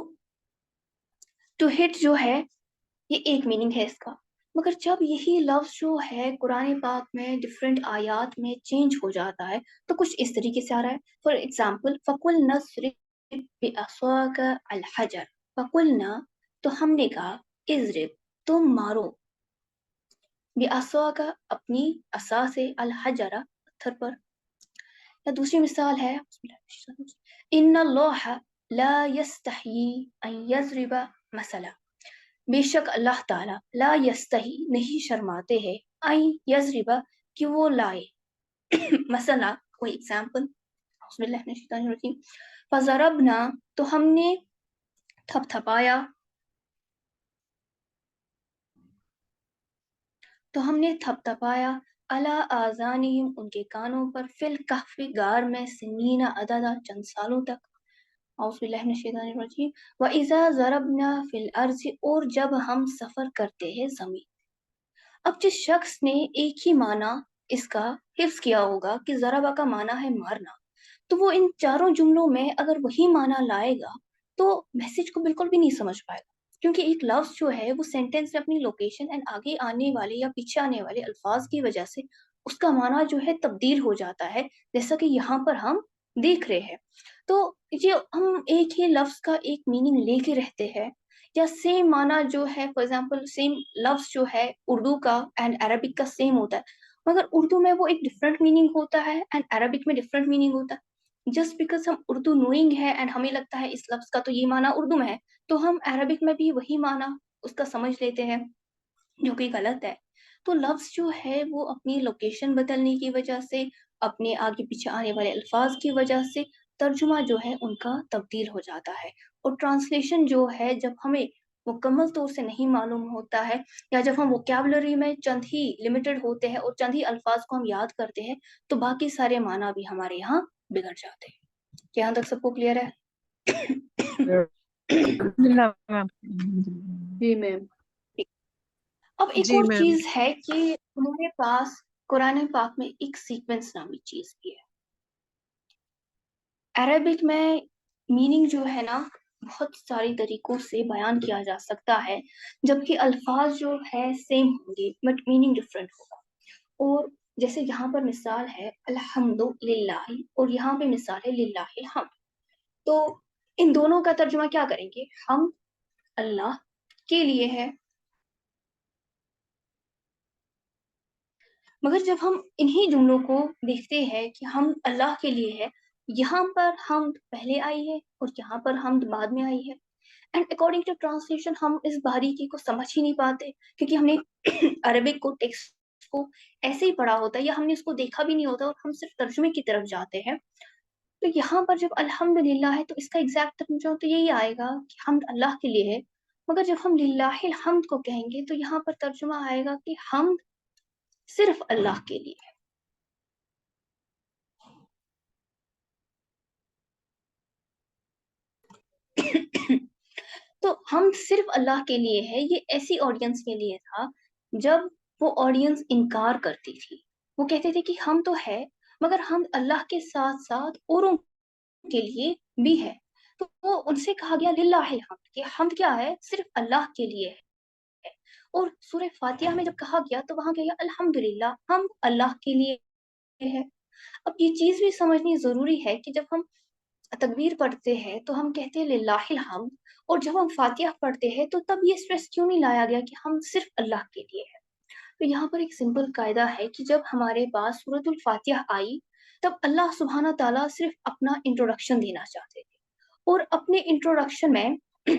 ٹو ہٹ جو ہے یہ ایک میننگ ہے اس کا، مگر جب یہی لفظ جو ہے قرآن پاک میں ڈفرینٹ آیات میں چینج ہو جاتا ہے تو کچھ اس طریقے سے آ رہا ہے۔ فار ایگزامپل فَقُلْنَا اضْرِبْ بِعَصَاكَ الْحَجَرَ، فَقُلْنَا تو ہم نے کہا، اضرب تم مارو، بعصاک اپنی عصا سے، الحجر پتھر پر۔ یا دوسری مثال ہے ان اللہ لا یستحی ان یضرب مثلا، بے شک اللہ تعالی لا یستحی نہیں شرماتے ہیں، ان یضرب کہ وہ لائے، مثلا کوئی ایگزامپل، بسم اللہ من الشیطان الرجیم، فضربنا تو ہم نے تھپ تھپایا، تو ہم نے تھپ تھپایا، علی آذانہم ان کے کانوں پر، فی الکہف غار میں، سنین عددا چند سالوں تک، اعوذ باللہ من الشیطان الرجیم، وَإِذَا ضَرَبْنَا فِي الْأَرْضِ اور جب ہم سفر کرتے ہیں زمین۔ اب جس شخص نے ایک ہی معنی اس کا حفظ کیا ہوگا کہ ضربہ کا معنی ہے مارنا، تو وہ ان چاروں جملوں میں اگر وہی معنی لائے گا تو میسج کو بالکل بھی نہیں سمجھ پائے گا، کیونکہ ایک لفظ جو ہے وہ سینٹینس میں اپنی لوکیشن اینڈ آگے آنے والے یا پیچھے آنے والے الفاظ کی وجہ سے اس کا معنی جو ہے تبدیل ہو جاتا ہے، جیسا کہ یہاں پر ہم دیکھ رہے ہیں۔ تو یہ ہم ایک ہی لفظ کا ایک میننگ لے کے رہتے ہیں، یا سیم معنی جو ہے، فار ایگزامپل سیم لفظ جو ہے اردو کا اینڈ عربک کا سیم ہوتا ہے، مگر اردو میں وہ ایک ڈفرینٹ میننگ ہوتا ہے اینڈ عربک میں ڈفرینٹ میننگ ہوتا ہے۔ جسٹ بیکاز ہم اردو نوئنگ ہے اینڈ ہمیں لگتا ہے اس لفظ کا تو یہ معنی اردو میں ہے، تو ہم عربک میں بھی وہی معنی اس کا سمجھ لیتے ہیں، جو کہ غلط ہے۔ تو لفظ جو ہے وہ اپنی لوکیشن بدلنے کی وجہ سے، اپنے آگے پیچھے آنے والے الفاظ کی وجہ سے ترجمہ جو ہے ان کا تبدیل ہو جاتا ہے، اور ٹرانسلیشن جو ہے جب ہمیں مکمل طور سے نہیں معلوم ہوتا ہے، یا جب ہم ووکیبلری میں چند ہی لمیٹڈ ہوتے ہیں اور چند ہی الفاظ کو ہم یاد کرتے ہیں، تو باقی سارے معنی بھی ہمارے یہاں بگڑ جاتے ہیں۔ یہاں تک سب کو کلیئر ہے؟ الحمدللہ میم۔ جی میم۔ اب ایک جی اور میم۔ چیز ہے کہ ہمارے پاس قرآن پاک میں ایک سیکوینس نامی چیز بھی ہے۔ عربک میں میننگ جو ہے نا بہت ساری طریقوں سے بیان کیا جا سکتا ہے، جبکہ الفاظ جو ہے سیم ہوں گے بٹ میننگ ڈفرینٹ ہوگا۔ اور جیسے یہاں پر مثال ہے الحمد للہ، اور یہاں پہ مثال ہے للہ الحمد، تو ان دونوں کا ترجمہ کیا کریں گے؟ ہم اللہ کے لیے ہے، مگر جب ہم انہی جملوں کو دیکھتے ہیں کہ ہم اللہ کے لیے ہے، یہاں پر حمد پہلے آئی ہے اور یہاں پر حمد بعد میں آئی ہے، اینڈ اکارڈنگ ٹو ٹرانسلیشن ہم اس باریکی کو سمجھ ہی نہیں پاتے، کیونکہ ہم نے عربک کو ٹیکسٹ کو ایسے ہی پڑھا ہوتا ہے یا ہم نے اس کو دیکھا بھی نہیں ہوتا اور ہم صرف ترجمے کی طرف جاتے ہیں۔ تو یہاں پر جب الحمدللہ ہے تو اس کا ایگزیکٹ ترجمہ تو یہی آئے گا کہ حمد اللہ کے لیے ہے، مگر جب ہم للہ الحمد کو کہیں گے تو یہاں پر ترجمہ آئے گا کہ حمد صرف اللہ کے لیے ہے۔ تو ہم صرف اللہ کے لیے ہے، یہ ایسی آڈینس کے لیے تھا جب وہ آڈینس انکار کرتی تھی، وہ کہتے تھے کہ ہم تو ہے مگر ہم اللہ کے ساتھ ساتھ اوروں کے لیے بھی ہے. تو وہ ان سے کہا گیا للہ الحمد، کہ حمد کیا ہے؟ صرف اللہ کے لیے ہے. اور سورہ فاتحہ میں جب کہا گیا تو وہاں کہا الحمدللہ، ہم اللہ کے لیے ہے. اب یہ چیز بھی سمجھنی ضروری ہے کہ جب ہم تکبیر پڑھتے ہیں تو ہم کہتے ہیں للہ الحمد، اور جب ہم فاتحہ پڑھتے ہیں تو تب یہ اسٹریس کیوں نہیں لایا گیا کہ ہم صرف اللہ کے لیے ہے؟ تو یہاں پر ایک سمپل قاعدہ ہے کہ جب ہمارے پاس سورۃ الفاتحہ آئی تب اللہ سبحانہ تعالیٰ صرف اپنا انٹروڈکشن دینا چاہتے تھے، اور اپنے انٹروڈکشن میں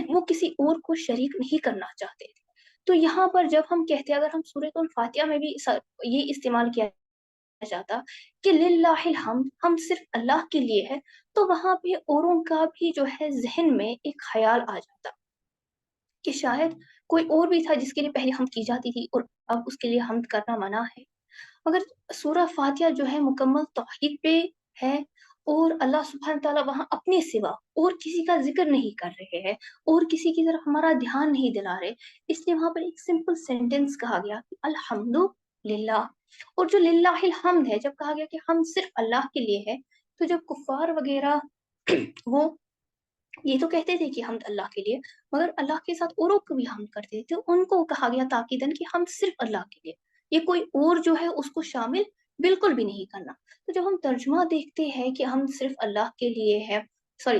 وہ کسی اور کو شریک نہیں کرنا چاہتے تھے. تو یہاں پر جب ہم کہتے ہیں، اگر ہم سورۃ الفاتحہ میں بھی یہ استعمال کیا جاتا کہ للہ الحمد، ہم صرف اللہ کے لیے ہے، تو وہاں پہ اوروں کا بھی جو ہے ذہن میں ایک خیال آ جاتا کہ شاید کوئی اور بھی تھا جس کے لیے پہلے حمد کی جاتی تھی اور اب اس کے لیے حمد کرنا منع ہے. مگر سورہ فاتحہ جو ہے مکمل توحید پہ ہے، اور اللہ سبحانہ تعالیٰ وہاں اپنے سوا اور کسی کا ذکر نہیں کر رہے ہیں، اور کسی کی طرف ہمارا دھیان نہیں دلا رہے، اس لیے وہاں پر ایک سمپل سینٹنس کہا گیا کہ الحمد للہ. اور جو للہ الحمد ہے، جب کہا گیا کہ ہم صرف اللہ کے لیے ہے، تو جب کفار وغیرہ وہ یہ تو کہتے تھے کہ حمد اللہ کے لیے، مگر اللہ کے ساتھ اوروں کو بھی حمد کرتے تھے، ان کو کہا گیا تاکیدن کہ ہم صرف اللہ کے لیے، یہ کوئی اور جو ہے اس کو شامل بالکل بھی نہیں کرنا. تو جب ہم ترجمہ دیکھتے ہیں کہ ہم صرف اللہ کے لیے ہے،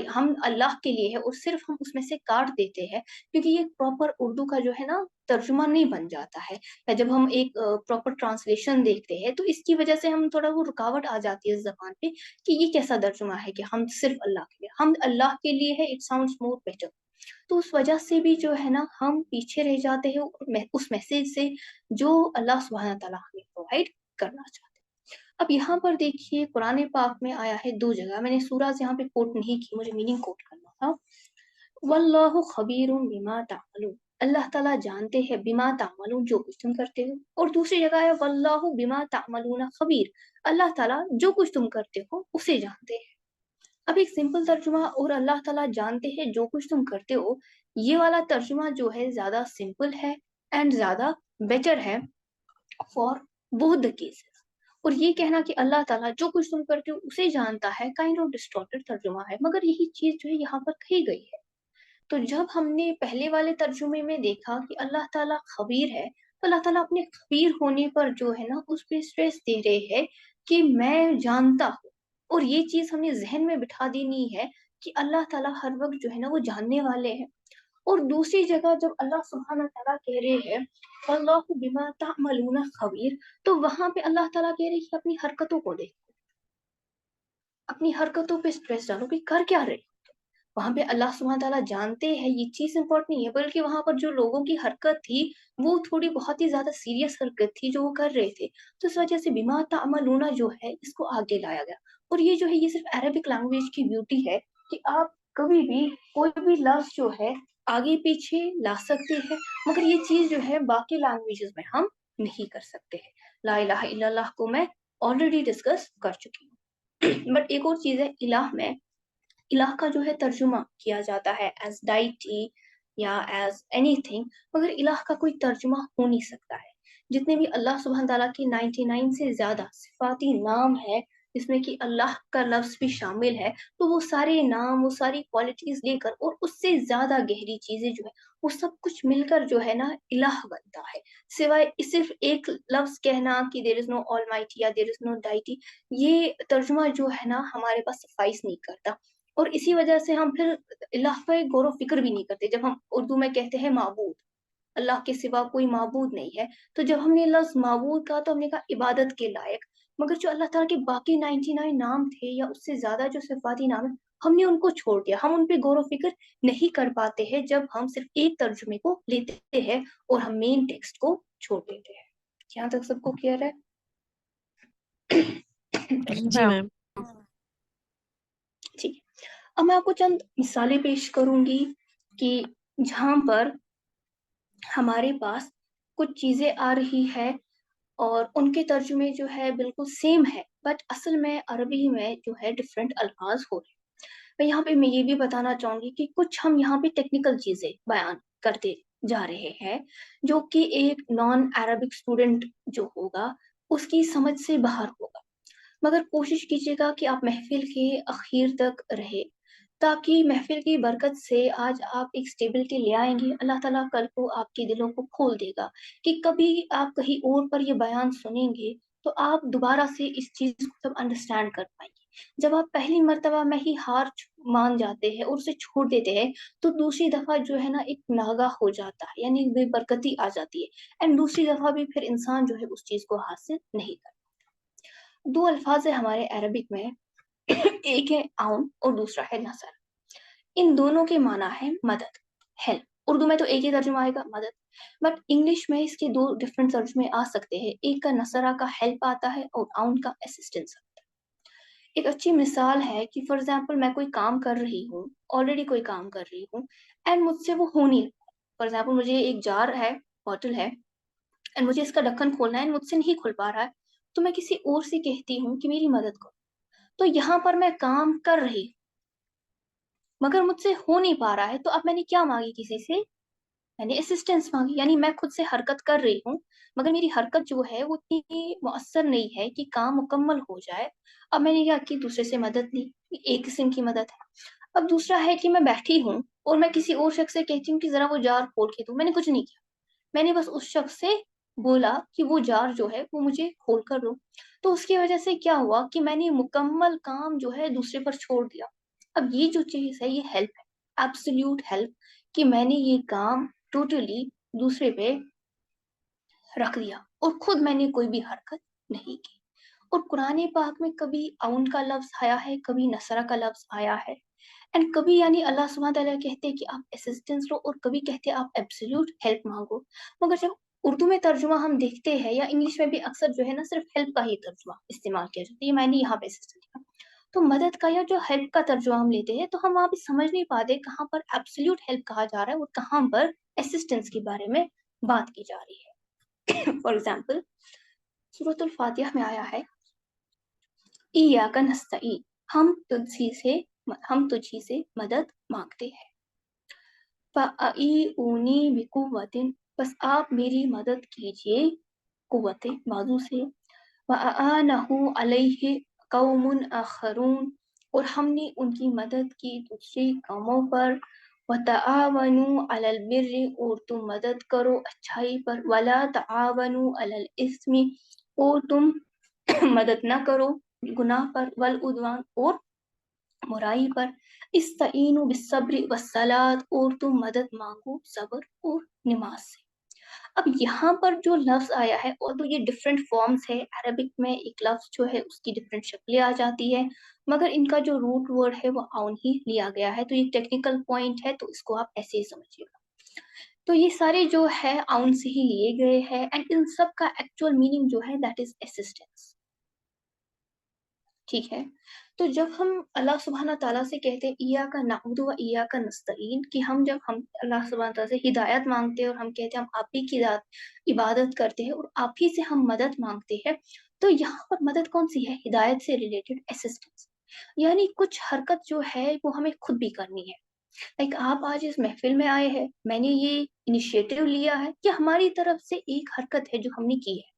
ہم اللہ کے لیے ہے، اور صرف ہم اس میں سے کاٹ دیتے ہیں، کیونکہ یہ پراپر اردو کا جو ہے نا ترجمہ نہیں بن جاتا ہے، یا جب ہم ایک پراپر ٹرانسلیشن دیکھتے ہیں تو اس کی وجہ سے ہم تھوڑا وہ رکاوٹ آ جاتی ہے اس زبان پہ کہ یہ کیسا ترجمہ ہے کہ ہم صرف اللہ کے لیے، ہم اللہ کے لیے ہے، اٹ ساؤنڈز مور بیٹر. تو اس وجہ سے بھی جو ہے نا ہم پیچھے رہ جاتے ہیں اس میسج سے جو اللہ سبحانہ تعالیٰ ہمیں پرووائڈ کرنا چاہتے ہیں. اب یہاں پر دیکھیے قرآن پاک میں آیا ہے 2 جگہ، میں نے سورہ یہاں پہ کوٹ نہیں کی، مجھے میننگ کوٹ کرنا تھا. واللہ خبیر بما تعملون، اللہ تعالیٰ جانتے ہیں بما تعملون، جو کچھ تم کرتے ہو. اور دوسری جگہ ہے واللہ بما تعملون خبیر، اللہ تعالیٰ جو کچھ تم کرتے ہو اسے جانتے ہیں. اب ایک سمپل ترجمہ اور اللہ تعالیٰ جانتے ہیں جو کچھ تم کرتے ہو، یہ والا ترجمہ جو ہے زیادہ سمپل ہے اینڈ زیادہ بیٹر ہے فار بوتھ دا کیسز. اور یہ کہنا کہ اللہ تعالیٰ جو کچھ تم کرتے ہو اسے جانتا ہے کائنڈ آف ڈسٹارٹڈ ترجمہ ہے، مگر یہی چیز جو ہے یہاں پر کہی گئی ہے. تو جب ہم نے پہلے والے ترجمے میں دیکھا کہ اللہ تعالیٰ خبیر ہے، تو اللہ تعالیٰ اپنے خبیر ہونے پر جو ہے نا اس پہ اسٹریس دے رہے ہیں کہ میں جانتا ہوں. اور یہ چیز ہمیں ذہن میں بٹھا دینی ہے کہ اللہ تعالیٰ ہر وقت جو ہے نا وہ جاننے والے ہیں. اور دوسری جگہ جب اللہ سبحانہ تعالیٰ کہہ رہے ہیں واللہ بما تعملون خبیر، تو وہاں پہ اللہ تعالیٰ کہہ رہے ہیں کہ اپنی حرکتوں کو دیکھو، اپنی حرکتوں پہ اسٹریس ڈالو کہ کر کیا رہے. وہاں پہ اللہ سبحانہ تعالیٰ جانتے ہیں، یہ چیز امپورٹنٹ نہیں ہے، بلکہ وہاں پر جو لوگوں کی حرکت تھی وہ تھوڑی بہت ہی زیادہ سیریس حرکت تھی جو وہ کر رہے تھے، تو اس وجہ سے بما تعملون جو ہے اس کو آگے لایا گیا. اور یہ جو ہے یہ صرف عربک لینگویج کی بیوٹی ہے کہ آپ کبھی بھی کوئی بھی لفظ جو ہے آگے پیچھے لا سکتے ہیں، مگر یہ چیز جو ہے باقی لینگویجز میں ہم نہیں کر سکتے ہیں. لا الہ الا اللہ کو میں آلریڈی ڈسکس کر چکی ہوں. بٹ ایک اور چیز ہے، الہ میں الہ کا جو ہے ترجمہ کیا جاتا ہے ایز ڈائٹی یا ایز اینی تھنگ، مگر الہ کا کوئی ترجمہ ہو نہیں سکتا ہے. جتنے بھی اللہ سبحانہ تعالیٰ کی 99 سے زیادہ صفاتی نام ہے جس میں کہ اللہ کا لفظ بھی شامل ہے، تو وہ سارے نام، وہ ساری کوالٹیز لے کر اور اس سے زیادہ گہری چیزیں جو ہے وہ سب کچھ مل کر جو ہے نا الہ بنتا ہے. سوائے صرف ایک لفظ کہنا کہ دیر از نو آل مائٹی یا دیر از نو ڈائٹی، یہ ترجمہ جو ہے نا ہمارے پاس سفائس نہیں کرتا. اور اسی وجہ سے ہم پھر الہ پہ غور و فکر بھی نہیں کرتے. جب ہم اردو میں کہتے ہیں معبود، اللہ کے سوا کوئی معبود نہیں ہے، تو جب ہم نے لفظ معبود کہا تو ہم نے کہا عبادت کے لائق، مگر جو اللہ تعالیٰ کے باقی 99 نام تھے یا اس سے زیادہ جو صفاتی نام ہیں ہم نے ان کو چھوڑ دیا. ہم ان پہ غور و فکر نہیں کر پاتے ہیں جب ہم صرف ایک ترجمے کو لیتے ہیں اور ہم مین ٹیکسٹ کو چھوڑ دیتے ہیں. یہاں تک سب کو کلیئر ہے؟ جی میم. ٹھیک. اب میں آپ کو چند مثالیں پیش کروں گی کہ جہاں پر ہمارے پاس کچھ چیزیں آ رہی ہے اور ان کے ترجمے جو ہے بالکل سیم ہے، بٹ اصل میں عربی میں جو ہے ڈفرینٹ الفاظ ہو رہے ہیں. یہاں پہ میں یہ بھی بتانا چاہوں گی کہ کچھ ہم یہاں پہ ٹیکنیکل چیزیں بیان کرتے جا رہے ہیں جو کہ ایک نان عربک اسٹوڈنٹ جو ہوگا اس کی سمجھ سے باہر ہوگا. مگر کوشش کیجیے گا کہ آپ محفل کے اخیر تک رہے، تاکہ محفل کی برکت سے آج آپ ایک اسٹیبلٹی لے آئیں گے. اللہ تعالیٰ کل کو آپ کے دلوں کو کھول دے گا کہ کبھی آپ کہیں اور پر یہ بیان سنیں گے تو آپ دوبارہ سے اس چیز کو سب انڈرسٹینڈ کر پائیں گے. جب آپ پہلی مرتبہ میں ہی ہار مان جاتے ہیں اور اسے چھوڑ دیتے ہیں تو دوسری دفعہ جو ہے نا ایک ناغہ ہو جاتا ہے، یعنی بے برکتی آ جاتی ہے، اینڈ دوسری دفعہ بھی پھر انسان جو ہے اس چیز کو حاصل نہیں کرتا. دو الفاظ ہے ہمارے عربک میں، ایک ہے عون اور دوسرا ہے نصر. ان دونوں کے معنی ہے مدد، ہیلپ. اردو میں تو ایک ہی ترجمہ آئے گا مدد، بٹ انگلش میں اس کے دو ڈفرینٹ ترجمے آ سکتے ہیں. ایک کا نصرہ کا ہیلپ آتا ہے اور عون کا اسسٹنس آتا ہے. ایک اچھی مثال ہے کہ فار ایگزامپل میں کوئی کام کر رہی ہوں، آلریڈی کوئی کام کر رہی ہوں، اینڈ مجھ سے وہ ہو نہیں رہا. فار ایگزامپل مجھے ایک جار ہے، بوٹل ہے، اینڈ مجھے اس کا ڈھکن کھولنا ہے، مجھ سے نہیں کھل پا رہا ہے، تو میں کسی اور سے کہتی ہوں کہ میری مدد کرو. تو یہاں پر میں کام کر رہی مگر مجھ سے ہو نہیں پا رہا ہے، تو اب میں نے کیا مانگی کسی سے؟ میں نے اسسٹنس مانگی، یعنی میں خود سے حرکت کر رہی ہوں مگر میری حرکت جو ہے وہ اتنی مؤثر نہیں ہے کہ کام مکمل ہو جائے. اب میں نے کیا کی؟ دوسرے سے مدد لی. ایک قسم کی مدد ہے. اب دوسرا ہے کہ میں بیٹھی ہوں اور میں کسی اور شخص سے کہتی ہوں کہ ذرا وہ جار کھول کے دو. میں نے کچھ نہیں کیا، میں نے بس اس شخص سے بولا کہ وہ جار جو ہے وہ مجھے کھول کر دو. تو اس کی وجہ سے کیا ہوا کہ میں نے مکمل کام جو ہے دوسرے پر چھوڑ دیا. اب یہ جو چیز ہے یہ ہیلپ ہے، ایبسلیوٹ ہیلپ، کہ میں نے یہ کام ٹوٹلی دوسرے پہ رکھ دیا اور خود میں نے کوئی بھی حرکت نہیں کی. اور قرآن پاک میں کبھی عون کا لفظ آیا ہے، کبھی نصرہ کا لفظ آیا ہے، اینڈ کبھی یعنی اللہ سبحانہ تعالیٰ کہتے ہیں کہ آپ اسسٹنس لو اور کبھی کہتے ہیں آپ ایبسلیوٹ ہیلپ مانگو. مگر جب اردو میں ترجمہ ہم دیکھتے ہیں یا انگلش میں بھی اکثر جو ہے نا صرف ہیلپ کا ہی ترجمہ استعمال کیا جاتا ہے، یہ میں نے یہاں پہ اسسٹنس کیا. تو مدد کا یا جو ہیلپ کا ترجمہ ہم لیتے ہیں تو ہم وہاں پہ سمجھ نہیں پاتے کہاں پر ایبسلیوٹ ہیلپ کہا جا رہا ہے اور کہاں پر اسسٹنس کے بارے میں بات کی جا رہی ہے. فار ایگزامپل سورۃ الفاتحہ میں آیا ہے ایاک نستعین، ہم تجھی سے مدد مانگتے ہیں. فَأَعِینُونِی بِقُوَّةٍ، بس آپ میری مدد کیجیے قوت بازو سے. وَأَعَانَہُ عَلَیہِ قَوْمٌ آخَرُونَ، اور ہم نے ان کی مدد کی دوسری قوموں پر. وَتَعَاوَنُوا عَلَى الْبِرِّ، اور تم مدد کرو اچھائی پر. وَلَا تَعَاوَنُوا عَلَى الْإِثْمِ، اور تم مدد نہ کرو گناہ پر. وَالْعُدْوَانِ، اور برائی پر. استعینوا بالصبر والصلاۃ، اور تم مدد مانگو صبر اور نماز سے. اب یہاں پر جو لفظ آیا ہے اور تو یہ ڈفرینٹ فارمز ہے، عربک میں ایک لفظ جو ہے اس کی ڈفرینٹ شکلیں آ جاتی ہے، مگر ان کا جو روٹ ورڈ ہے وہ عون ہی لیا گیا ہے. تو یہ ٹیکنیکل پوائنٹ ہے، تو اس کو آپ ایسے ہی سمجھیے گا. تو یہ سارے جو ہے عون سے ہی لیے گئے ہیں، اینڈ ان سب کا ایکچوئل میننگ جو ہے دیٹ از اسسٹنس. ٹھیک ہے. تو جب ہم اللہ سبحانہ تعالیٰ سے کہتے ہیں ایاک نعبد و ایاک نستعین، کہ جب ہم اللہ سبحانہ تعالیٰ سے ہدایت مانگتے ہیں اور ہم کہتے ہیں ہم آپ ہی کی عبادت کرتے ہیں اور آپ ہی سے ہم مدد مانگتے ہیں، تو یہاں پر مدد کون سی ہے؟ ہدایت سے ریلیٹڈ اسسٹنس. یعنی کچھ حرکت جو ہے وہ ہمیں خود بھی کرنی ہے. لائک آپ آج اس محفل میں آئے ہیں، میں نے یہ انیشیٹو لیا ہے کہ ہماری طرف سے ایک حرکت ہے جو ہم نے کی ہے.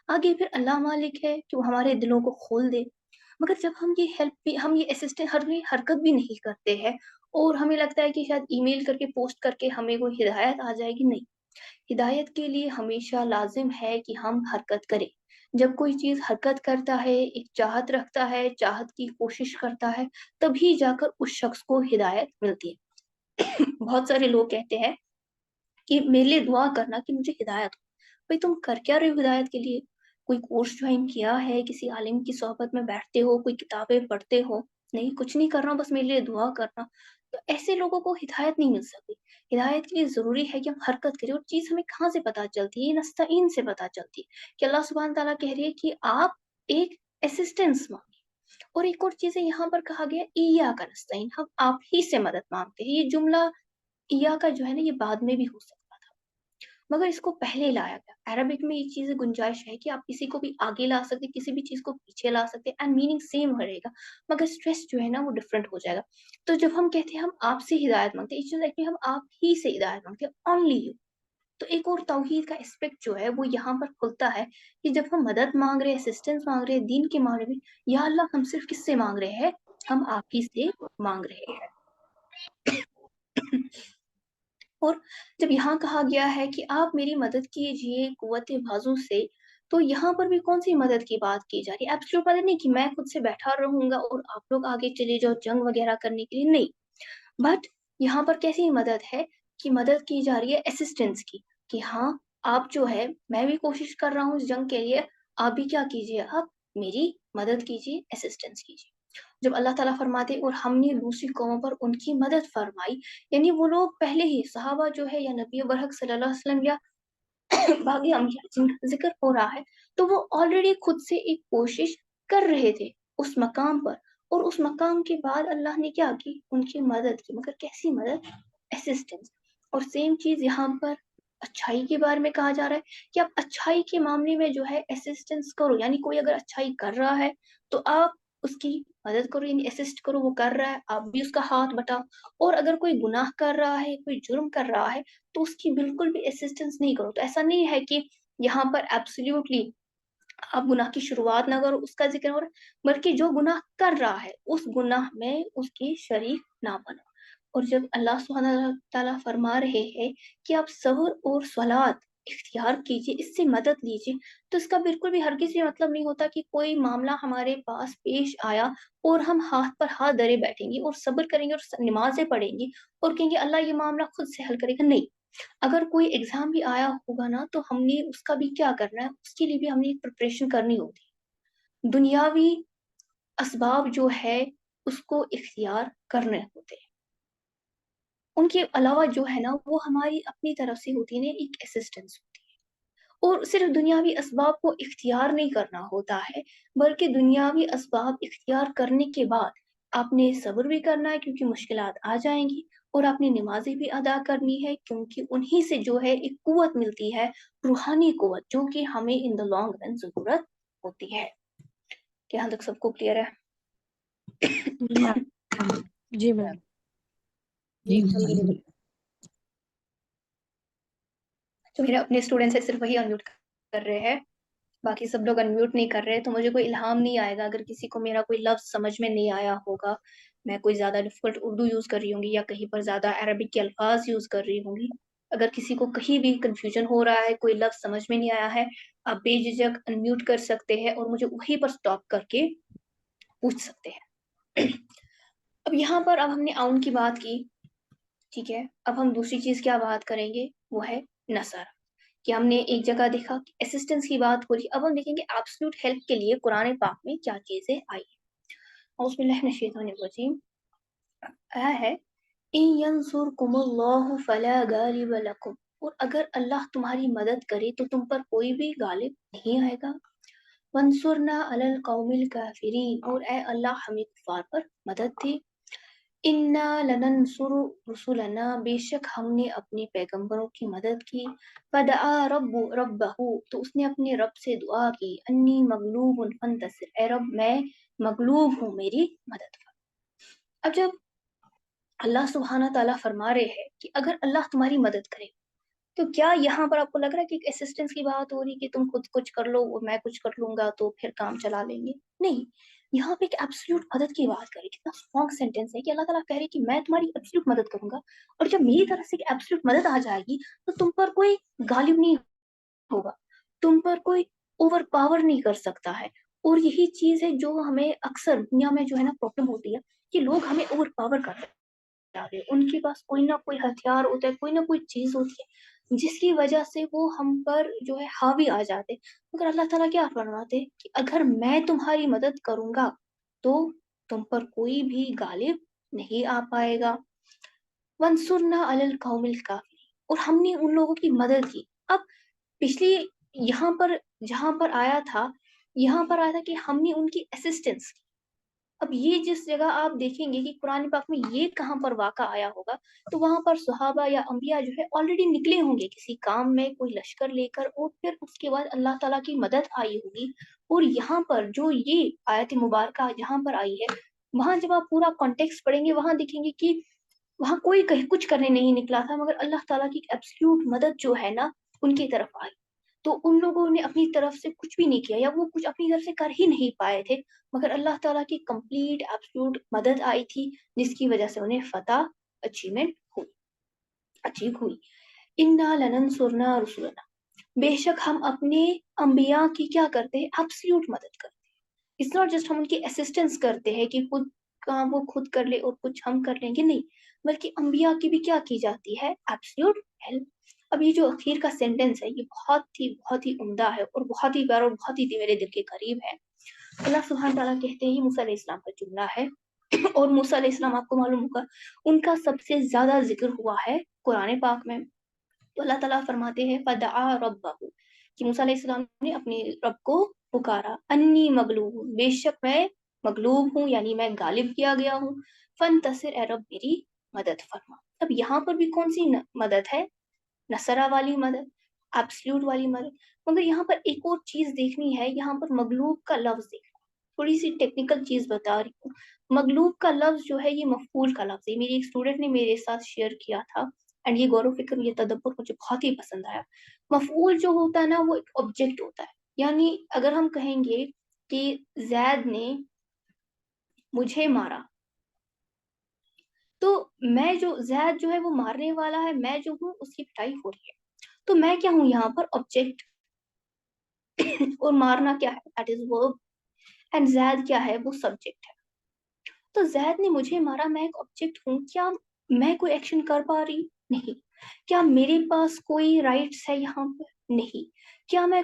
آگے پھر اللہ مالک ہے کہ وہ ہمارے دلوں کو کھول دے. مگر جب ہم یہ ہیلپ بھی، ہم یہ اسسٹنٹ حرکت بھی نہیں کرتے ہیں اور ہمیں لگتا ہے کہ شاید ای میل کر کے پوسٹ کر کے ہمیں کوئی ہدایت آ جائے گی، نہیں. ہدایت کے لیے ہمیشہ لازم ہے کہ ہم حرکت کریں. جب کوئی چیز حرکت کرتا ہے، ایک چاہت رکھتا ہے، چاہت کی کوشش کرتا ہے، تبھی جا کر اس شخص کو ہدایت ملتی ہے. بہت سارے لوگ کہتے ہیں کہ میرے لیے دعا کرنا کہ مجھے ہدایت ہو. بھائی تم کر کیا رہے ہو ہدایت کے لیے؟ کوئی کورس جوائن کیا ہے؟ کسی عالم کی صحبت میں بیٹھتے ہو؟ کوئی کتابیں پڑھتے ہو؟ نہیں، کچھ نہیں کرنا، بس میرے لیے دعا کرنا. تو ایسے لوگوں کو ہدایت نہیں مل سکتی. ہدایت کے لیے ضروری ہے کہ ہم حرکت کریں. اور چیز ہمیں کہاں سے پتہ چلتی ہے؟ یہ نستعین سے پتہ چلتی ہے کہ اللہ سبحانہ تعالیٰ کہہ رہی ہے کہ آپ ایک اسسٹنس مانگیں. اور ایک اور چیز ہے، یہاں پر کہا گیا ایاک نستعین، ہم آپ ہی سے مدد مانگتے ہیں. یہ جملہ ایاک کا جو ہے نا یہ بعد میں بھی ہو سکتا تھا، مگر اس کو پہلے لایا گیا. عربک میں یہ چیز گنجائش ہے کہ آپ کسی کو بھی آگے لا سکتے، کسی بھی چیز کو پیچھے لا سکتے، اینڈ میننگ سیم رہے گا، مگر اسٹریس جو ہے نا وہ ڈفرینٹ ہو جائے گا. تو جب ہم کہتے ہیں ہم آپ سے ہدایت مانگتے ہیں، اس چیز ہم آپ ہی سے ہدایت مانگتے ہیں، اونلی یو. تو ایک اور توحید کا اسپیکٹ جو ہے وہ یہاں پر کھلتا ہے کہ جب ہم مدد مانگ رہے ہیں، اسسٹنس مانگ رہے ہیں دین کے معاملے میں، یا اللہ ہم صرف کس سے مانگ رہے ہیں؟ ہم آپ ہی سے مانگ رہے ہیں۔ اور جب یہاں کہا گیا ہے کہ آپ میری مدد کیجئے قوت بازو سے، تو یہاں پر بھی کون سی مدد کی بات کی جا رہی ہے؟ ایبسولوٹ مدد نہیں کہ میں خود سے بیٹھا رہوں گا اور آپ لوگ آگے چلے جاؤ جنگ وغیرہ کرنے کے لیے، نہیں، بٹ یہاں پر کیسی مدد ہے کہ مدد کی جا رہی ہے اسسٹنس کی، کہ ہاں آپ جو ہے، میں بھی کوشش کر رہا ہوں اس جنگ کے لیے، آپ بھی کیا کیجئے، آپ میری مدد کیجئے، اسسٹنس کیجئے۔ جب اللہ تعالیٰ فرماتے اور ہم نے دوسری قوموں پر ان کی مدد فرمائی، یعنی وہ لوگ پہلے ہی صحابہ جو ہے یا نبی برحق صلی اللہ علیہ وسلم یا باقی انبیاء جن کا ذکر ہو رہا ہے، تو وہ آلریڈی خود سے ایک کوشش کر رہے تھے اس مقام پر، اور اس مقام کے بعد اللہ نے کیا کی؟ ان کی مدد کی، مگر کیسی مدد؟ اسسٹنس۔ اور سیم چیز یہاں پر اچھائی کے بارے میں کہا جا رہا ہے کہ آپ اچھائی کے معاملے میں جو ہے اسسٹنس کرو، یعنی کوئی اگر اچھائی کر رہا ہے تو آپ اس کی مدد کرو، یعنی اسسٹ کرو، وہ کر رہا ہے آپ بھی اس کا ہاتھ بٹاؤ، اور اگر کوئی گناہ کر رہا ہے، کوئی جرم کر رہا ہے، تو اس کی بالکل بھی اسسٹنس نہیں کرو۔ تو ایسا نہیں ہے کہ یہاں پر ایبسلیوٹلی آپ گناہ کی شروعات نہ کرو، اس کا ذکر ہو رہا ہے، بلکہ جو گناہ کر رہا ہے اس گناہ میں اس کی شریک نہ بنو۔ اور جب اللہ سبحانہ تعالیٰ فرما رہے ہیں کہ آپ صبر اور صلات اختیار کیجئے، اس سے مدد لیجئے، تو اس کا بالکل بھی ہرگز یہ مطلب نہیں ہوتا کہ کوئی معاملہ ہمارے پاس پیش آیا اور ہم ہاتھ پر ہاتھ دھرے بیٹھیں گے اور صبر کریں گے اور نمازیں پڑھیں گے اور کہیں گے اللہ یہ معاملہ خود سے حل کرے گا، نہیں۔ اگر کوئی ایگزام بھی آیا ہوگا نا، تو ہم نے اس کا بھی کیا کرنا ہے، اس کے لیے بھی ہم نے پریپریشن کرنی ہوتی، دنیاوی اسباب جو ہے اس کو اختیار کرنے ہوتے ہیں، ان کے علاوہ جو ہے نا وہ ہماری اپنی طرف سے ہوتی ہے، ایک اسسٹنس ہوتی ہے۔ اور صرف دنیاوی اسباب کو اختیار نہیں کرنا ہوتا ہے، بلکہ دنیاوی اسباب اختیار کرنے کے بعد آپ نے صبر بھی کرنا ہے کیونکہ مشکلات آ جائیں گی، اور آپ نے نمازیں بھی ادا کرنی ہے کیونکہ انہی سے جو ہے ایک قوت ملتی ہے، روحانی قوت، جو کہ ہمیں ان دا لانگ رن ضرورت ہوتی ہے۔ کیا یہاں تک سب کو کلیئر ہے؟ جی میم۔ جی میم۔ جی الحمدللہ۔ جو میرے اپنے اسٹوڈنٹس ہیں صرف وہی انمیوٹ کر رہے ہیں، باقی سب لوگ انمیوٹ نہیں کر رہے، تو مجھے کوئی الہام نہیں آئے گا اگر کسی کو میرا کوئی لفظ سمجھ میں نہیں آیا ہوگا، میں کوئی زیادہ ڈیفیکلٹ اردو یوز کر رہی ہوں گی یا کہیں پر زیادہ عربک کے الفاظ یوز کر رہی ہوں گی، اگر کسی کو کہیں بھی کنفیوژن ہو رہا ہے، کوئی لفظ سمجھ میں نہیں آیا ہے، آپ بے جھجک انمیوٹ کر سکتے ہیں اور مجھے وہیں پر سٹاپ کر کے پوچھ سکتے ہیں۔ اب یہاں پر اب ہم نے آؤن کی بات کی، ٹھیک ہے، اب ہم دوسری چیز کیا بات کریں گے، وہ ہے نصر، کہ ہم نے ایک جگہ دیکھا کہ اسسٹنس کی بات ہو رہی، اب ہم دیکھیں گے ایبسولوٹ ہیلپ کے لیے قرآن پاک میں کیا چیزیں آئی ہیں۔ اعوذ باللہ من الشیطان الرجیم، آیا ہے ان ینصرکم اللہ فلا غالب لکم، اور اگر اللہ تمہاری مدد کرے تو تم پر کوئی بھی غالب نہیں آئے گا، وانصرنا علی القوم الکافرین، اور اے اللہ ہمیں کفار پر مدد دے، انا لننصر رسلنا، بے شک ہم نے اپنے پیغمبروں کی مدد کی، فدعا ربہ، تو اس نے اپنے رب سے دعا کی، انی مغلوب فانتصر، اے رب میں مغلوب ہوں میری مدد کر۔ اب جب اللہ سبحانہ تعالیٰ فرما رہے ہیں کہ اگر اللہ تمہاری مدد کرے، تو کیا یہاں پر آپ کو لگ رہا ہے کہ ایک اسسٹنس کی بات ہو رہی کہ تم خود کچھ کر لو اور میں کچھ کر لوں گا تو پھر کام چلا لیں گے؟ نہیں، یہاں پہ ایک ایبسلیوٹ مدد کی بات کری، کتنا اسٹرانگ سینٹینس ہے کہ اللہ تعالیٰ کہہ رہے کہ میں تمہاری ایبسلیوٹ مدد کروں گا، اور جب میری طرف سے ایک ایبسلیوٹ مدد آ جائے گی تو تم پر کوئی غالب نہیں ہوگا، تم پر کوئی اوور پاور نہیں کر سکتا ہے۔ اور یہی چیز ہے جو ہمیں اکثر دنیا میں جو ہے نا پرابلم ہوتی ہے، کہ لوگ ہمیں اوور پاور کر رہے ہیں، ان کے پاس کوئی نہ کوئی ہتھیار ہوتا ہے، کوئی نہ کوئی چیز ہوتی ہے جس کی وجہ سے وہ ہم پر جو ہے حاوی آ جاتے، مگر اللہ تعالیٰ کیا فرماتے کہ اگر میں تمہاری مدد کروں گا تو تم پر کوئی بھی غالب نہیں آ پائے گا، وانصرنا علی القوم الکافرین، اور ہم نے ان لوگوں کی مدد کی۔ اب پچھلی یہاں پر جہاں پر آیا تھا، یہاں پر آیا تھا کہ ہم نے ان کی اسسٹنس کی۔ اب یہ جس جگہ آپ دیکھیں گے کہ قرآن پاک میں یہ کہاں پر واقع آیا ہوگا، تو وہاں پر صحابہ یا انبیاء جو ہے آلریڈی نکلے ہوں گے کسی کام میں، کوئی لشکر لے کر، اور پھر اس کے بعد اللہ تعالیٰ کی مدد آئی ہوگی۔ اور یہاں پر جو یہ آیت مبارکہ جہاں پر آئی ہے، وہاں جب آپ پورا کانٹیکسٹ پڑھیں گے، وہاں دیکھیں گے کہ وہاں کوئی کچھ کرنے نہیں نکلا تھا، مگر اللہ تعالیٰ کی ایبسلیوٹ مدد جو ہے نا ان کی طرف آئی. تو ان لوگوں نے اپنی طرف سے کچھ بھی نہیں کیا، یا وہ کچھ اپنی طرف سے کر ہی نہیں پائے تھے، مگر اللہ تعالیٰ کی کمپلیٹ ایبسلیوٹ مدد آئی تھی، جس کی وجہ سے انہیں فتح اچیو ہوئی. انا لننصرنا رسولنا، بے شک ہم اپنے انبیاء کی کیا کرتے ہیں؟ ایبسلیوٹ مدد کرتے ہیں. اٹس ناٹ جسٹ ہم ان کی اسسٹنس کرتے ہیں کہ خود کام وہ خود کر لے اور کچھ ہم کر لیں گے، نہیں، بلکہ انبیاء کی بھی کیا کی جاتی ہے؟ Absolute help. اب یہ جو اخیر کا سینٹینس ہے یہ بہت ہی عمدہ ہے اور بہت ہی پیارا اور بہت ہی میرے دل کے قریب ہے. اللہ سبحانہ تعالیٰ کہتے ہیں، یہ موسیٰ علیہ السلام کا جملہ ہے، اور موسیٰ علیہ السلام آپ کو معلوم ہوگا ان کا سب سے زیادہ ذکر ہوا ہے قرآن پاک میں. تو اللہ تعالیٰ فرماتے ہیں فدعا ربہ، کہ موسیٰ علیہ السلام نے اپنے رب کو پکارا، انی مغلوب، بے شک میں مغلوب ہوں، یعنی میں غالب کیا گیا ہوں، فانتصر، اے رب میری مدد فرما. اب یہاں پر بھی کون سی مدد ہے؟ نصرہ والی مدد، ایبسلیوٹ والی مدد. مگر یہاں پر ایک اور چیز دیکھنی ہے، یہاں پر مغلوب کا لفظ دیکھنا. تھوڑی سی ٹیکنیکل چیز بتا رہی ہوں. مغلوب کا لفظ جو ہے یہ مفعول کا لفظ ہے. میری ایک اسٹوڈنٹ نے میرے ساتھ شیئر کیا تھا، اینڈ یہ غور و فکر، یہ تدبر مجھے بہت ہی پسند آیا. مفعول جو ہوتا ہے نا وہ ایک آبجیکٹ ہوتا ہے. یعنی اگر ہم کہیں گے کہ زید نے مجھے مارا، تو میں جو زید جو ہے وہ مارنے والا ہے، میں جو ہوں اس کی پٹائی ہو رہی ہے، تو میں کیا ہوں یہاں پر؟ آبجیکٹ. اور مارنا کیا ہے؟ دیٹ از ورب. اینڈ زید کیا ہے؟ وہ سبجیکٹ ہے. تو زید نے مجھے مارا، میں ایک آبجیکٹ ہوں. کیا میں کوئی ایکشن کر پا رہی؟ نہیں. کیا میرے پاس کوئی رائٹس ہے یہاں پر؟ نہیں. کیا میں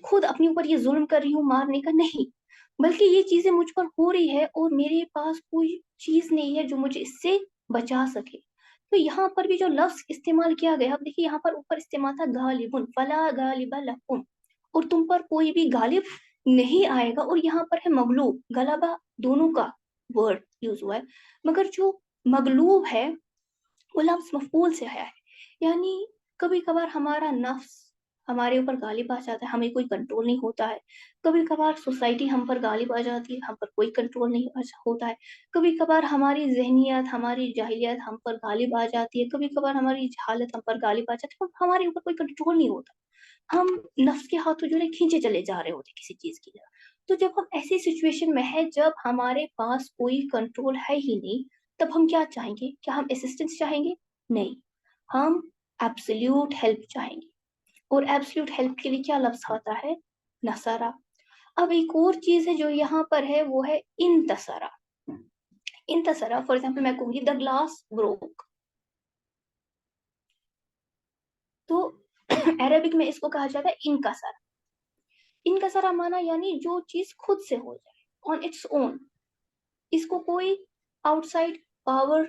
خود اپنے اوپر یہ ظلم کر رہی ہوں مارنے کا؟ نہیں. بلکہ یہ چیزیں مجھ پر ہو رہی ہے اور میرے پاس کوئی چیز نہیں ہے جو مجھے اس سے بچا سکے. تو یہاں پر بھی جو لفظ استعمال کیا گیا، اب دیکھیے یہاں پر اوپر استعمال تھا غالبن، فلا غالب لکم، اور تم پر کوئی بھی غالب نہیں آئے گا. اور یہاں پر ہے مغلوب، غلبہ دونوں کا ورڈ یوز ہوا ہے، مگر جو مغلوب ہے وہ لفظ مفعول سے آیا ہے. یعنی کبھی کبھار ہمارا نفس ہمارے اوپر غالب آ جاتا ہے، ہمیں کوئی کنٹرول نہیں ہوتا ہے. کبھی کبھار سوسائٹی ہم پر غالب آ جاتی ہے، ہم پر کوئی کنٹرول نہیں ہوتا ہے. کبھی کبھار ہماری ذہنیت، ہماری جاہلیت ہم پر غالب آ جاتی ہے. کبھی کبھار ہماری جہالت ہم پر غالب آ جاتی ہے، ہمارے اوپر کوئی کنٹرول نہیں ہوتا. ہم نفس کے ہاتھوں جو ہے کھینچے چلے جا رہے ہوتے کسی چیز کی طرف. تو جب ہم ایسی سچویشن میں ہے جب ہمارے پاس کوئی کنٹرول ہے ہی نہیں، تب ہم کیا چاہیں گے؟ کیا ہم اسسٹنس چاہیں گے؟ نہیں، ہم ایبسلیوٹ ہیلپ چاہیں گے. اور ایبسلیوٹ ہیلپ کے لیے کیا لفظ آتا ہے؟ نصرہ. اب ایک اور چیز ہے جو یہاں پر ہے، وہ ہے انتصرہ. انتصرہ فار ایگزامپل میں کہوں گی دا گلاس بروک، تو عربک میں اس کو کہا جاتا ہے انکسر. انکسرہ مانا یعنی جو چیز خود سے ہو جائے، آن اٹس اون، اس کو کوئی آؤٹ سائڈ پاور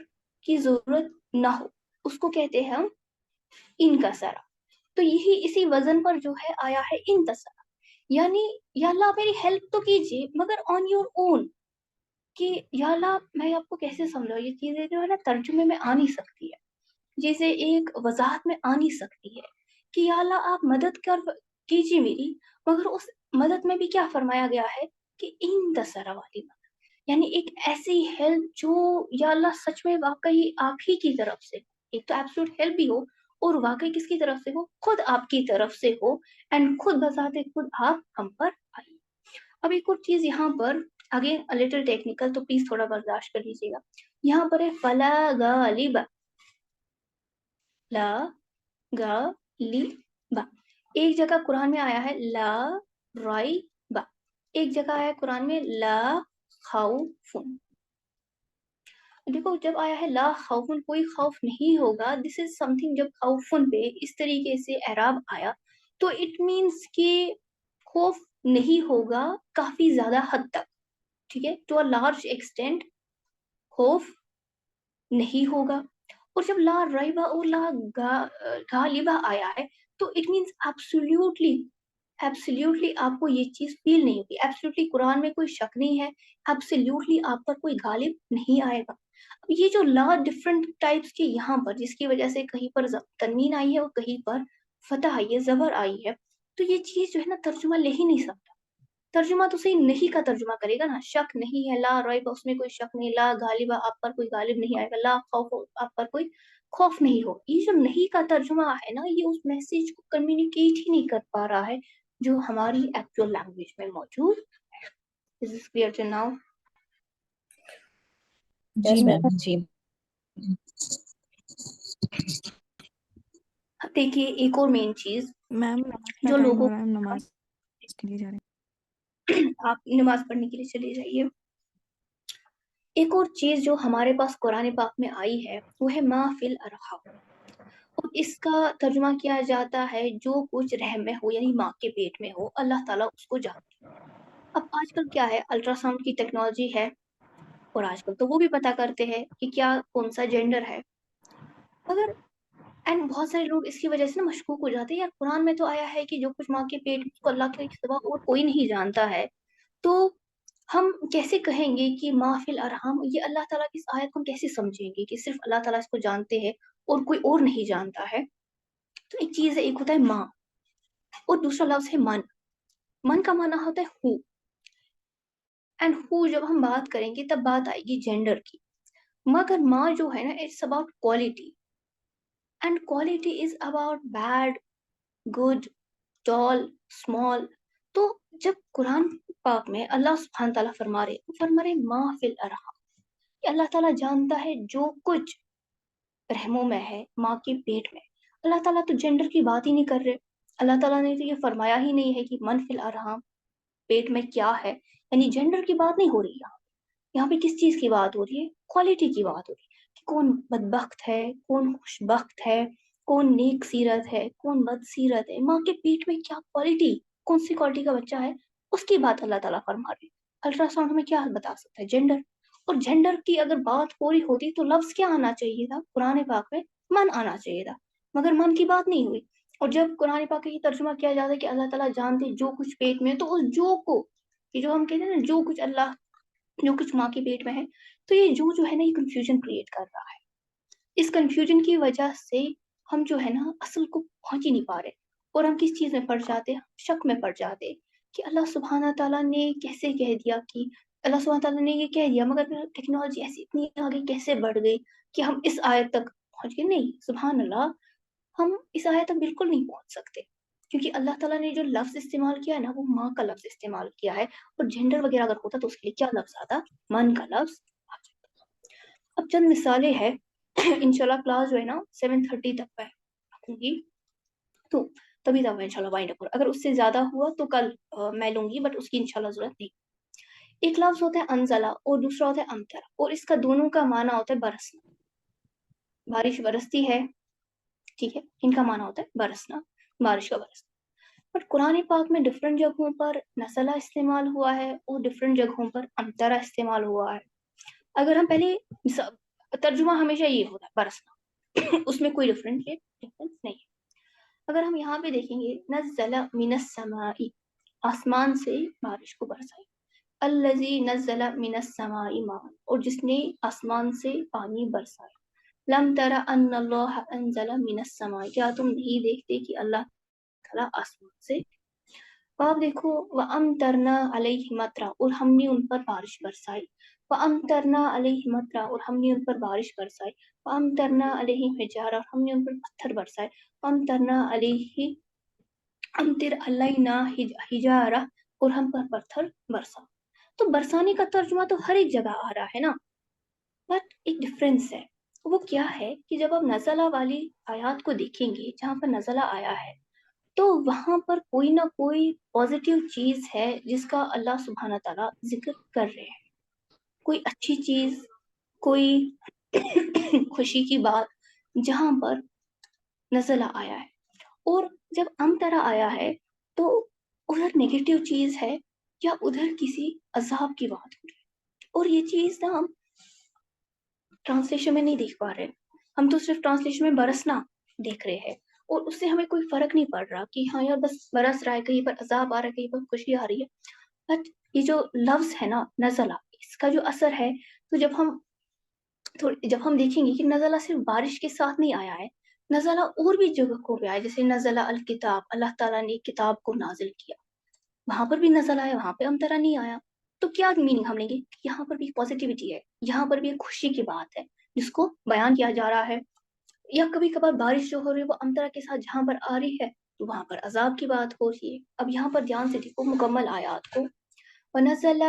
کی ضرورت نہ ہو، اس کو کہتے ہیں ہم انکسرہ. تو یہی اسی وزن پر جو ہے آیا ہے انتصرہ. یعنی یا اللہ میری ہیلپ تو کیجیے مگر آن یور اون، کہ یا اللہ میں آپ کو کیسے سمجھاؤں، یہ چیزیں جو ہے نا ترجمے میں آ نہیں سکتی ہے، جیسے ایک وضاحت میں آ نہیں سکتی ہے کہ یا اللہ آپ مدد کیجیے میری، مگر اس مدد میں بھی کیا فرمایا گیا ہے کہ انتصرہ والی مدد. یعنی ایک ایسی ہیلپ جو یا اللہ سچ میں واقعی آپ ہی کی طرف سے، ایک تو ایبسولوٹ ہیلپ بھی ہو اور واقعی کس کی طرف سے ہو؟ خود آپ کی طرف سے ہو، اینڈ خود بذات خود آپ ہم پر آئی. اب ایک اور چیز یہاں پر آگے لٹل ٹیکنیکل، تو پلیز تھوڑا برداشت کر لیجیے گا. یہاں پر ہے فلا غالب، لا غالب. ایک جگہ قرآن میں آیا ہے لا ریب، ایک جگہ آیا ہے قرآن میں لا خوف. دیکھو جب آیا ہے لا خوفن، کوئی خوف نہیں ہوگا، دس از سم تھنگ. جب خوفن پہ اس طریقے سے اعراب آیا تو اٹ مینس کہ خوف نہیں ہوگا کافی زیادہ حد تک، ٹھیک ہے، ٹو اے لارج ایکسٹینٹ خوف نہیں ہوگا. اور جب لا ریبہ اور لا غالبہ آیا ہے تو اٹ مینس ایبسلیوٹلی آپ کو یہ چیز فیل نہیں ہوگی. ایبسلیوٹلی قرآن میں کوئی شک نہیں ہے، ایبسلیوٹلی آپ پر کوئی غالب نہیں آئے گا. اب یہ جو لا ڈفرنٹ ٹائپس کے یہاں پر، جس کی وجہ سے کہیں پر تنوین آئی ہے اور کہیں پر فتح آئی ہے، زبر آئی ہے، تو یہ چیز جو ہے نا ترجمہ لے ہی نہیں سکتا. ترجمہ تو صحیح نہیں کا ترجمہ کرے گا نا، شک نہیں ہے، لا ریب اس میں کوئی شک نہیں، لا غالبہ آپ پر کوئی غالب نہیں آئے گا، لا خوف آپ پر کوئی خوف نہیں ہو. یہ جو نہیں کا ترجمہ ہے نا، یہ اس میسج کو کمیونیکیٹ ہی نہیں کر پا رہا ہے جو ہماری ایکچوئل لینگویج میں موجود ہے. Is this clear till now? جی جی میم. جی دیکھیے ایک اور مین چیز میم نماز کا جو ٹائم لوگوں ہو رہا ہے، ہم نماز کے لیے جا رہے آپ نماز پڑھنے کے لیے چلے جائیے. ایک اور چیز جو ہمارے پاس قرآن پاک میں آئی ہے وہ ہے ما فی الارحام، اور اس کا ترجمہ کیا جاتا ہے جو کچھ رحم میں ہو، یعنی ماں کے پیٹ میں ہو، اللہ تعالیٰ اس کو جانتے. اب آج کل کیا ہے، الٹرا ساؤنڈ کی ٹیکنالوجی ہے، اور آج کل تو وہ بھی پتا کرتے ہیں کہ کیا کون سا جینڈر ہے. اگر اینڈ بہت سارے لوگ اس کی وجہ سے نا مشکوک ہو جاتے ہیں، یار قرآن میں تو آیا ہے کہ جو کچھ ماں کے پیٹ میں، اس کو اللہ کے سوا اور کوئی نہیں جانتا ہے، تو ہم کیسے کہیں گے کہ ما فی الارحام؟ یہ اللہ تعالیٰ کی اس آیت کو ہم کیسے سمجھیں گے کہ صرف اللہ تعالیٰ اس کو جانتے ہیں اور کوئی اور نہیں جانتا ہے؟ تو ایک چیز ہے، ایک ہوتا ہے ماں اور دوسرا لفظ ہے من. من کا معنی ہوتا ہے ہو، اینڈ ہو جب ہم بات کریں گے تب بات آئے گی جینڈر کی. مگر ماں جو ہے نا، it's about quality, and quality is about bad, good, tall, small. تو جب قرآن پاک میں اللہ سبحانہ تعالیٰ فرما رہے ما فی الارحام، کہ اللہ تعالیٰ جانتا ہے جو کچھ رحموں میں ہے، ماں کے پیٹ میں. اللہ تعالیٰ تو جینڈر کی بات ہی نہیں کر رہے. اللہ تعالیٰ نے تو یہ فرمایا ہی نہیں ہے کہ من فی الارحام، پیٹ میں کیا ہے، یعنی جینڈر کی بات نہیں ہو رہی. یہاں پہ کس چیز کی بات ہو رہی ہے؟ کوالٹی کی بات ہو رہی ہے کہ کون بدبخت ہے، کون خوش بخت ہے، کون نیک سیرت ہے، کون بد سیرت ہے. ماں کے پیٹ میں کیا کوالٹی، کون سی کوالٹی کا بچہ ہے، اس کی بات اللہ تعالیٰ فرما رہے. الٹرا ساؤنڈ میں کیا بتا سکتا ہے؟ جینڈر. اور جینڈر کی اگر بات ہو رہی ہوتی تو لفظ کیا آنا چاہیے تھا قرآن پاک میں؟ من آنا چاہیے تھا، مگر من کی بات نہیں ہوئی. اور جب قرآن پاک کا یہ ترجمہ کیا جاتا ہے کہ اللہ تعالیٰ جانتے جو کچھ پیٹ میں، تو اس جو کو، یہ جو ہم کہتے ہیں نا جو کچھ اللہ، جو کچھ ماں کے پیٹ میں ہے، تو یہ جو ہے نا یہ کنفیوژن کریٹ کر رہا ہے. اس کنفیوژن کی وجہ سے ہم جو ہے نا اصل کو پہنچ ہی نہیں پا رہے، اور ہم کس چیز میں پڑ جاتے، شک میں پڑ جاتے کہ اللہ سبحانہ تعالیٰ نے کیسے کہہ دیا، کہ اللہ سبحانہ تعالیٰ نے یہ کہہ دیا، مگر ٹیکنالوجی ایسی اتنی آگے کیسے بڑھ گئی کہ ہم اس آیت تک پہنچ گئے. نہیں، سبحان اللہ، ہم اس آیت تک بالکل نہیں پہنچ سکتے، کیونکہ اللہ تعالیٰ نے جو لفظ استعمال کیا ہے نا وہ ماں کا لفظ استعمال کیا ہے، اور جینڈر وغیرہ اگر ہوتا تو اس کے لیے کیا لفظ آتا؟ من کا لفظ آ جاتا. اب چند مثالیں ہیں، انشاءاللہ کلاس جو ہے نا 7:30 تک پہ رکھوں گی، تو تبھی تک میں انشاءاللہ وائنڈ اپ. اگر اس سے زیادہ ہوا تو کل میں لوں گی، بٹ اس کی انشاءاللہ ضرورت نہیں. ایک لفظ ہوتا ہے انزلہ اور دوسرا ہوتا ہے امطرا، اور اس کا دونوں کا معنی ہوتا ہے برسنا. بارش برستی ہے، ٹھیک ہے، ان کا معنی ہوتا ہے برسنا، بارش کا برسنا. بٹ قرآن پاک میں ڈفرینٹ جگہوں پر نزلہ استعمال ہوا ہے اور ڈفرینٹ جگہوں پر امطرا استعمال ہوا ہے. اگر ہم پہلے ترجمہ ہمیشہ یہ ہوتا ہے برسنا، اس میں کوئی ڈفرینس نہیں ہے. اگر ہم یہاں پہ دیکھیں گے، نزل من السماء، آسمان سے بارش کو برسائی، الذی نزل من السماء ماء، اور جس نے آسمان سے پانی برسایا. لم تر ان اللہ انزل من السماء، کیا تم نہیں دیکھتے کہ اللہ تعالیٰ آسمان سے. آپ دیکھو، وَأَمْطَرْنَا عَلَيْهِمْ مَطْرًا، اور ہم نے ان پر بارش برسائی. وَأَمْطَرْنَا عَلَيْهِمْ مَطْرًا، اور ہم نے ان پر بارش برسائی. وَأَمْطَرْنَا عَلَيْهِمْ حِجَارَةً، اور ہم نے ان پر پتھر برسائے. وَأَمْطَرْنَا عَلَيْهِ أَمْطِرْ عَلَيْنَا حِجَارَةً، اور ہم پر پتھر برسا. تو برسانے کا ترجمہ تو ہر ایک جگہ آ رہا ہے نا، بٹ ایک ڈفرینس ہے. وہ کیا ہے کہ جب آپ نزلہ والی آیات کو دیکھیں گے جہاں پر نزلہ آیا ہے، تو وہاں پر کوئی نہ کوئی پازیٹیو چیز ہے جس کا اللہ سبحانہ تعالیٰ ذکر کر رہے ہیں. کوئی اچھی چیز، کوئی خوشی کی بات جہاں پر نزلہ آیا ہے. اور جب امطرا آیا ہے تو ادھر نیگیٹو چیز ہے یا ادھر کسی عذاب کی بات ہو رہی ہے. اور یہ چیز نا ہم ٹرانسلیشن میں نہیں دیکھ پا رہے، ہم تو صرف ٹرانسلیشن میں برسنا دیکھ رہے ہیں، اور اس سے ہمیں کوئی فرق نہیں پڑ رہا کہ ہاں یار بس برس رہا ہے، کہیں پر عذاب آ رہا ہے، کہیں پر خوشی آ رہی ہے. بٹ یہ جو لفظ ہے نا نزلہ، اس کا جو اثر ہے، تو جب ہم دیکھیں گے کہ نزلہ صرف بارش کے ساتھ نہیں آیا ہے، نزلہ اور بھی جگہوں پہ آیا، جیسے نزلہ الکتاب، اللہ تعالیٰ نے کتاب کو نازل کیا. وہاں پر بھی نزل آیا, وہاں پہ امطرا نہیں آیا. تو کیا میننگ ہم لیں گے کہ یہاں پر بھی پازیٹیوٹی ہے, یہاں پر بھی ایک خوشی کی بات ہے جس کو بیان کیا جا رہا ہے. یا کبھی کبھار بارش جو ہو رہی ہے وہ امطرا کے ساتھ جہاں پر آ رہی ہے تو وہاں پر عذاب کی بات ہو رہی ہے. اب یہاں پر دھیان سے دیکھو مکمل آیات کو. وَنَزَلَ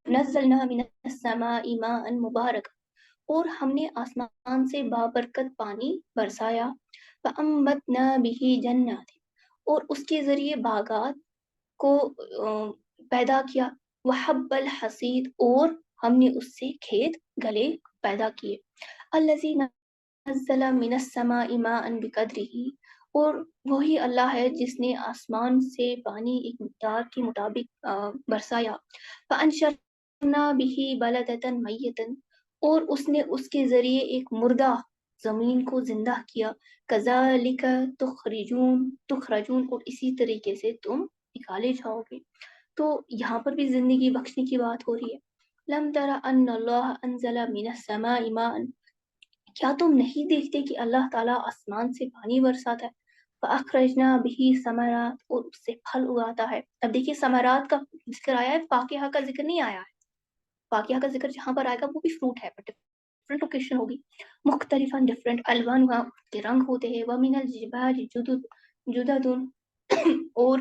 نزلنا من السماء ماء مبارک, اور ہم نے آسمان سے بابرکت پانی برسایا. فَأَنبَتْنَا بِهِ جَنَّاتٍ, اور اس کے ذریعے باغات کو پیدا کیا. وَحَبَّ الْحَصِيدِ, اور ہم نے اس سے کھیت گلے پیدا کیے. الَّذِي نَزَّلَ مِنَ السَّمَاءِ مَاءً بِقَدْرِهِ, اور وہی اللہ ہے جس نے آسمان سے پانی ایک مقدار کے مطابق برسایا. فَأَنشَرْنَا بِهِ بَلَدَةً مَيِّتًا, اور اس نے اس کے ذریعے ایک مردہ زمین کو زندہ کیا. كَذَلِكَ تُخْرَجُونَ, اور اسی طریقے سے تم نکالے جاؤ گے. تو یہاں پر بھی زندگی بخشنے کی بات ہو رہی ہے. لَمْ تَرَ أَنَّ اللَّهَ أَنزَلَ مِنَ السَّمَاءِ مَاءً, کیا تم نہیں دیکھتے کہ اللہ تعالیٰ آسمان سے پانی برساتا ہے. فَأَخْرَجْنَا بِهِ ثَمَرَاتٍ, اور اس سے پھل اگاتا ہے. اب دیکھیے ثمرات کا ذکر آیا ہے, فاکہہ کا ذکر نہیں آیا ہے. فاکہہ کا ذکر جہاں پر آئے گا وہ بھی فروٹ ہے, بٹ ڈفرنٹ لوکیشن ہوگی. مختلفاً ڈفرنٹ الوان کے رنگ ہوتے ہیں. وَمِنَ الْجِبَالِ جُدُدٌ, اور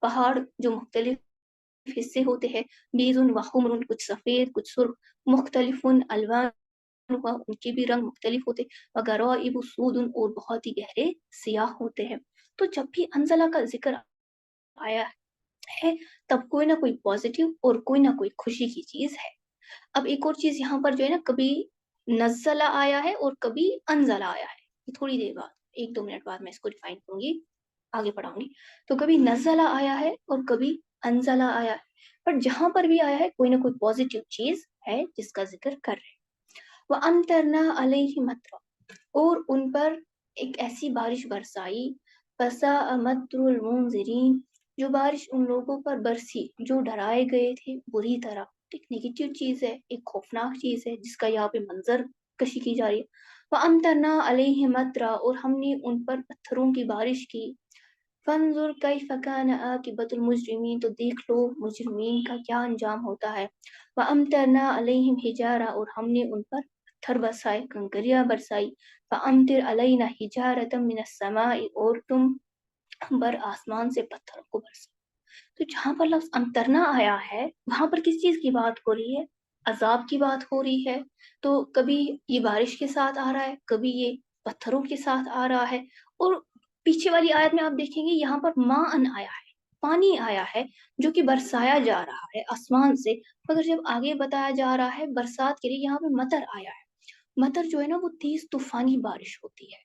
پہاڑ جو مختلف حصے ہوتے ہیں. بیضٌ وحمر, کچھ سفید کچھ سرخ. مختلف الوان, ان کے بھی رنگ مختلف ہوتے. وغرائب سود, اور بہت ہی گہرے سیاہ ہوتے ہیں. تو جب بھی انزلہ کا ذکر آیا ہے تب کوئی نہ کوئی پازیٹیو اور کوئی نہ کوئی خوشی کی چیز ہے. اب ایک اور چیز یہاں پر جو ہے نا, کبھی نزلہ آیا ہے اور کبھی انزلہ آیا ہے. تھوڑی دیر بعد 1-2 منٹ بعد میں اس کو ڈیفائن کروں گی, آگے پڑھاؤں گی. تو کبھی نزلہ آیا ہے اور کبھی انزلہ آیا ہے, پر جہاں پر بھی آیا ہے کوئی نہ کوئی پازیٹیو چیز ہے جس کا ذکر کر رہے ہیں. وَأَمْطَرْنَا عَلَيْهِمْ مَطْرًا, اور ان پر ایک ایسی بارش برسائی. فَسَاءَ مَطْرُ الْمُنذِرِينَ, جو بارش ان لوگوں پر برسی جو ڈرائے گئے تھے بری طرح. ایک نیگیٹو چیز ہے, ایک خوفناک چیز ہے جس کا یہاں پہ منظر کشی کی جا رہی ہے. وَأَمْطَرْنَا عَلَيْهِمْ مَطْرًا, اور ہم نے ان پر پتھروں کی بارش کی. فَانظُرْ كَيْفَ كَانَ عَاقِبَةُ الْمُجْرِمِينَ, تو دیکھ لو مجرمین کا کیا انجام ہوتا ہے. وَأَمْطَرْنَا عَلَيْهِمْ حِجَارَةً, اور ہم نے ان پر پتھر برسائے, کنکریاں برسائی. فَأَمْطِرْ عَلَيْنَا حِجَارَةً مِنَ السَّمَاءِ, اور تم بر آسمان سے پتھروں کو برساؤ. تو جہاں پر لفظ امطرنا آیا ہے وہاں پر کس چیز کی بات ہو رہی ہے؟ عذاب کی بات ہو رہی ہے. تو کبھی یہ بارش کے ساتھ آ رہا ہے, کبھی یہ پتھروں کے ساتھ آ رہا ہے. اور پیچھے والی آیت میں آپ دیکھیں گے یہاں پر ماء آیا ہے, پانی آیا ہے جو کہ برسایا جا رہا ہے آسمان سے. مگر جب آگے بتایا جا رہا ہے برسات کے لیے یہاں پہ مطر آیا ہے. مطر جو ہے نا وہ تیز طوفانی بارش ہوتی ہے,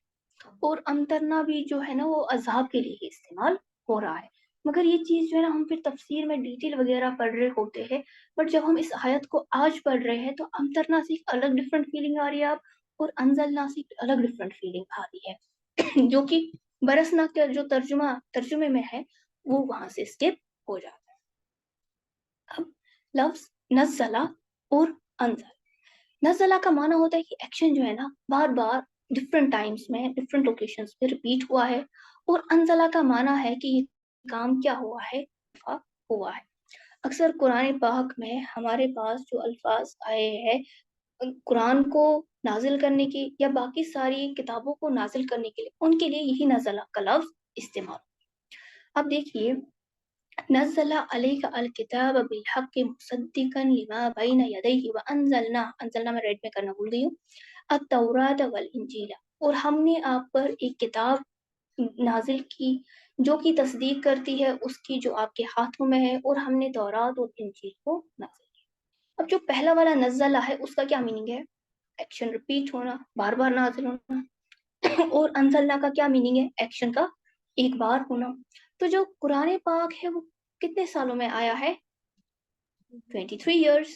اور امطرنا بھی جو ہے نا وہ عذاب کے لیے ہی استعمال ہو رہا ہے. مگر یہ چیز جو ہے نا ہم پھر تفسیر میں ڈیٹیل وغیرہ پڑھ رہے ہوتے ہیں, بٹ جب ہم اس آیت کو آج پڑھ رہے ہیں تو امطرنا سے ایک الگ ڈفرنٹ فیلنگ آ رہی ہے آپ, اور انزلنا سے ایک الگ ڈفرنٹ فیلنگ آ رہی ہے جو کہ برسنا کا جو ترجمے میں ہے وہ وہاں سے اسکپ ہو جاتا ہے. اب لفظ نزلہ اور انزل. نزلہ کا معنی ہوتا ہے کہ ایکشن جو ہے نا بار بار ڈفرنٹ ٹائمز میں ڈفرنٹ لوکیشنز پہ ریپیٹ ہوا ہے. اور انزلہ کا معنی ہے کہ یہ کام کیا ہوا ہے, ہوا ہے. اکثر قرآن پاک میں ہمارے پاس جو الفاظ آئے ہیں قرآن کو نازل کرنے کی یا باقی ساری کتابوں کو نازل کرنے کے لیے, ان کے لیے یہی نزلہ کا لفظ استعمال. اب دیکھیے, نزل علیک الکتاب بالحق مصدقا لما بین یدیہ انزلنا میں ریڈ میں کرنا بھول گئی ہوں, التوراۃ والانجیل, اور ہم نے آپ پر ایک کتاب نازل کی جو کی تصدیق کرتی ہے اس کی جو آپ کے ہاتھوں میں ہے, اور ہم نے تورات اور انجیل کو نازل کیا. اب جو پہلا والا نزلہ ہے اس کا کیا میننگ ہے؟ ایکشن ریپیٹ ہونا, بار بار نازل ہونا. اور انزلنا کا کیا میننگ ہے؟ ایکشن کا ایک بار ہونا. تو جو قرآن پاک ہے وہ کتنے سالوں میں آیا ہے؟ 23 ایئرس.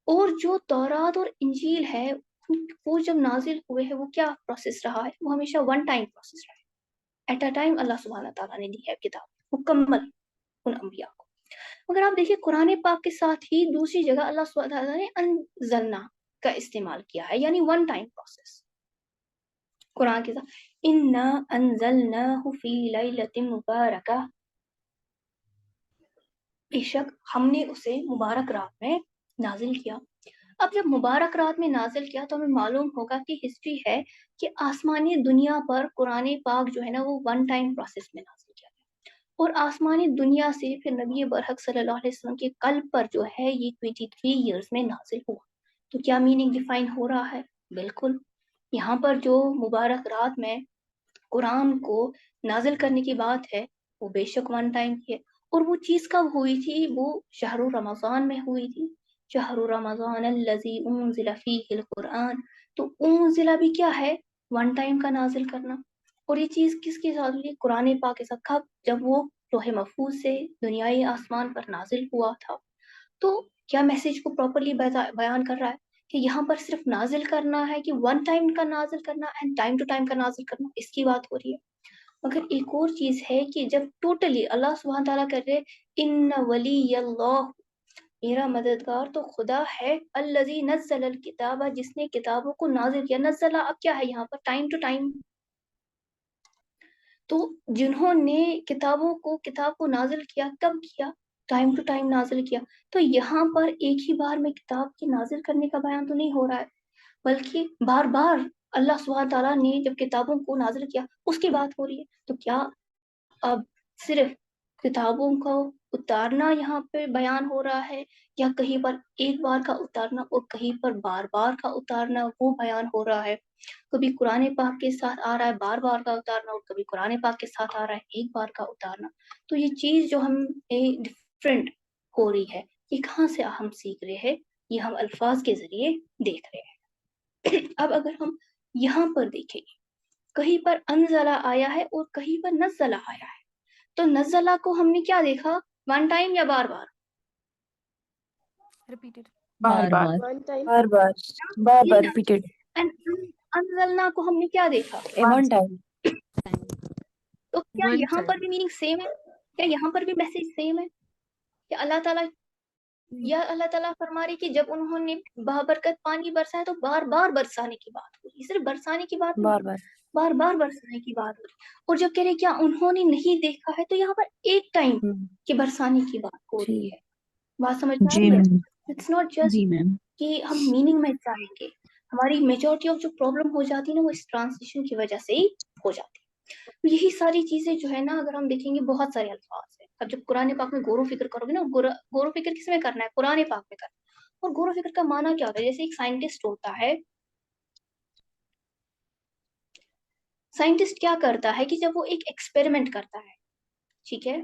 اور جو تورات اور انجیل ہے وہ جب نازل ہوئے ہیں وہ کیا پروسیس رہا ہے؟ وہ ہمیشہ ون ٹائم پروسیس رہا ہے. ایٹ اے ٹائم اللہ سبحانہ تعالیٰ نے دی ہے کتاب مکمل ان انبیاء کو. مگر آپ دیکھیے قرآن پاک کے ساتھ ہی دوسری جگہ اللہ سبحانہ تعالیٰ نے انزلنا کا استعمال کیا ہے, یعنی ون ٹائم پروسیس. قرآن کے ساتھ اِنَّا أَنزَلْنَاهُ فِي لَيْلَةٍ مُبَارَكَةٍ, بے شک ہم نے اسے مبارک رات میں نازل کیا. اب جب مبارک رات میں نازل کیا تو ہمیں معلوم ہوگا کہ ہسٹری ہے کہ آسمانی دنیا پر قرآن پاک جو ہے نا وہ ون ٹائم پروسیس میں نازل کیا گیا، اور آسمانی دنیا سے پھر نبی برحق صلی اللہ علیہ وسلم کے قلب پر جو ہے یہ 23 ایئرز میں نازل ہوا. تو کیا میننگ ڈیفائن ہو رہا ہے؟ بالکل. یہاں پر جو مبارک رات میں قرآن کو نازل کرنے کی بات ہے وہ بے شک ون ٹائم کی ہے. اور وہ چیز کب ہوئی تھی؟ وہ شہر رمضان میں ہوئی تھی. شہر رمضان الذی انزل فیہ القرآن. تو انزلہ بھی کیا ہے؟ ون ٹائم کا نازل کرنا. اور یہ چیز کس کے ساتھ ہوئی؟ قرآن پاک کے ساتھ. کب؟ جب وہ لوح محفوظ سے دنیائی آسمان پر نازل ہوا تھا. تو کیا میسج کو پراپرلی بیان کر رہا ہے کہ یہاں پر صرف نازل کرنا ہے کہ ون ٹائم کا نازل کرنا اینڈ ٹائم ٹو ٹائم کا نازل کرنا، اس کی بات ہو رہی ہے. مگر ایک اور چیز ہے کہ جب ٹوٹلی اللہ سبحانہ تعالیٰ کر رہے ان ولی اللہ، میرا مددگار تو خدا ہے، الذی نزل الکتاب، جس نے کتابوں کو نازل کیا. نزلہ اب کیا ہے یہاں پر؟ Time to time. تو جنہوں نے کتاب کو نازل کیا، کب کیا؟ ٹائم ٹو ٹائم نازل کیا. تو یہاں پر ایک ہی بار میں کتاب کے نازل کرنے کا بیان تو نہیں ہو رہا ہے، بلکہ بار بار اللہ سبحانہ تعالیٰ نے جب کتابوں کو نازل کیا اس کی بات ہو رہی ہے. تو کیا اب صرف کتابوں کو اتارنا یہاں پہ بیان ہو رہا ہے، یا کہیں پر ایک بار کا اتارنا اور کہیں پر بار بار کا اتارنا وہ بیان ہو رہا ہے؟ کبھی قرآن پاک کے ساتھ آ رہا ہے بار بار کا اتارنا، اور کبھی قرآن پاک کے ساتھ آ رہا ہے ایک بار کا اتارنا. تو یہ چیز جو ہم ڈفرینٹ ہو رہی ہے، یہ کہاں سے ہم سیکھ رہے ہیں؟ یہ ہم الفاظ کے ذریعے دیکھ رہے ہیں. اب اگر ہم یہاں پر دیکھیں، کہیں پر انزلہ آیا ہے اور کہیں پر نزلہ آیا ہے. تو نزلہ کو ہم نے کیا دیکھا؟ ون ٹائم یا بار بار؟ ریپیٹڈ. بار بار One time. بار بار بار یہ بار نا. ریپیٹڈ انزلنا کو ہم نے کیا دیکھا؟ One time. تو کیا ون یہاں پر ٹائم. بھی میننگ سیم ہے؟ کیا یہاں پر بھی میسج سیم ہے؟ کہ اللہ تعالیٰ فرما رہی کہ جب انہوں نے بابرکت پانی برسایا تو بار بار برسانے کی بات ہو رہی، صرف برسانے کی بات نہیں، بار بار. بار بار برسانے کی بات ہو رہی. اور جب کہہ رہے کیا انہوں نے نہیں دیکھا ہے، تو یہاں پر ایک ٹائم کے برسانے کی بات ہو جی رہی ہے. بات سمجھ میں آ جی رہی ہے؟ میم. اٹس ناٹ جسٹ جی میم. کہ ہم میننگ میں جائیں گے. ہماری میجورٹی آف جو پرابلم ہو جاتی ہے نا وہ اس ٹرانسلیشن کی وجہ سے ہی ہو جاتی ہے. تو یہی ساری چیزیں جو ہے نا اگر ہم دیکھیں گے بہت سارے الفاظ ہیں. اب جب قرآن پاک میں غور و فکر کرو گے نا، غور و فکر کس میں کرنا ہے؟ قرآن پاک میں کرنا ہے. اور غور و فکر کا معنی کیا ہوتا ہے؟ جیسے ایک سائنٹسٹ ہوتا ہے، سائنٹسٹ کیا کرتا ہے کہ جب وہ ایک ایکسپیریمنٹ کرتا ہے، ٹھیک ہے،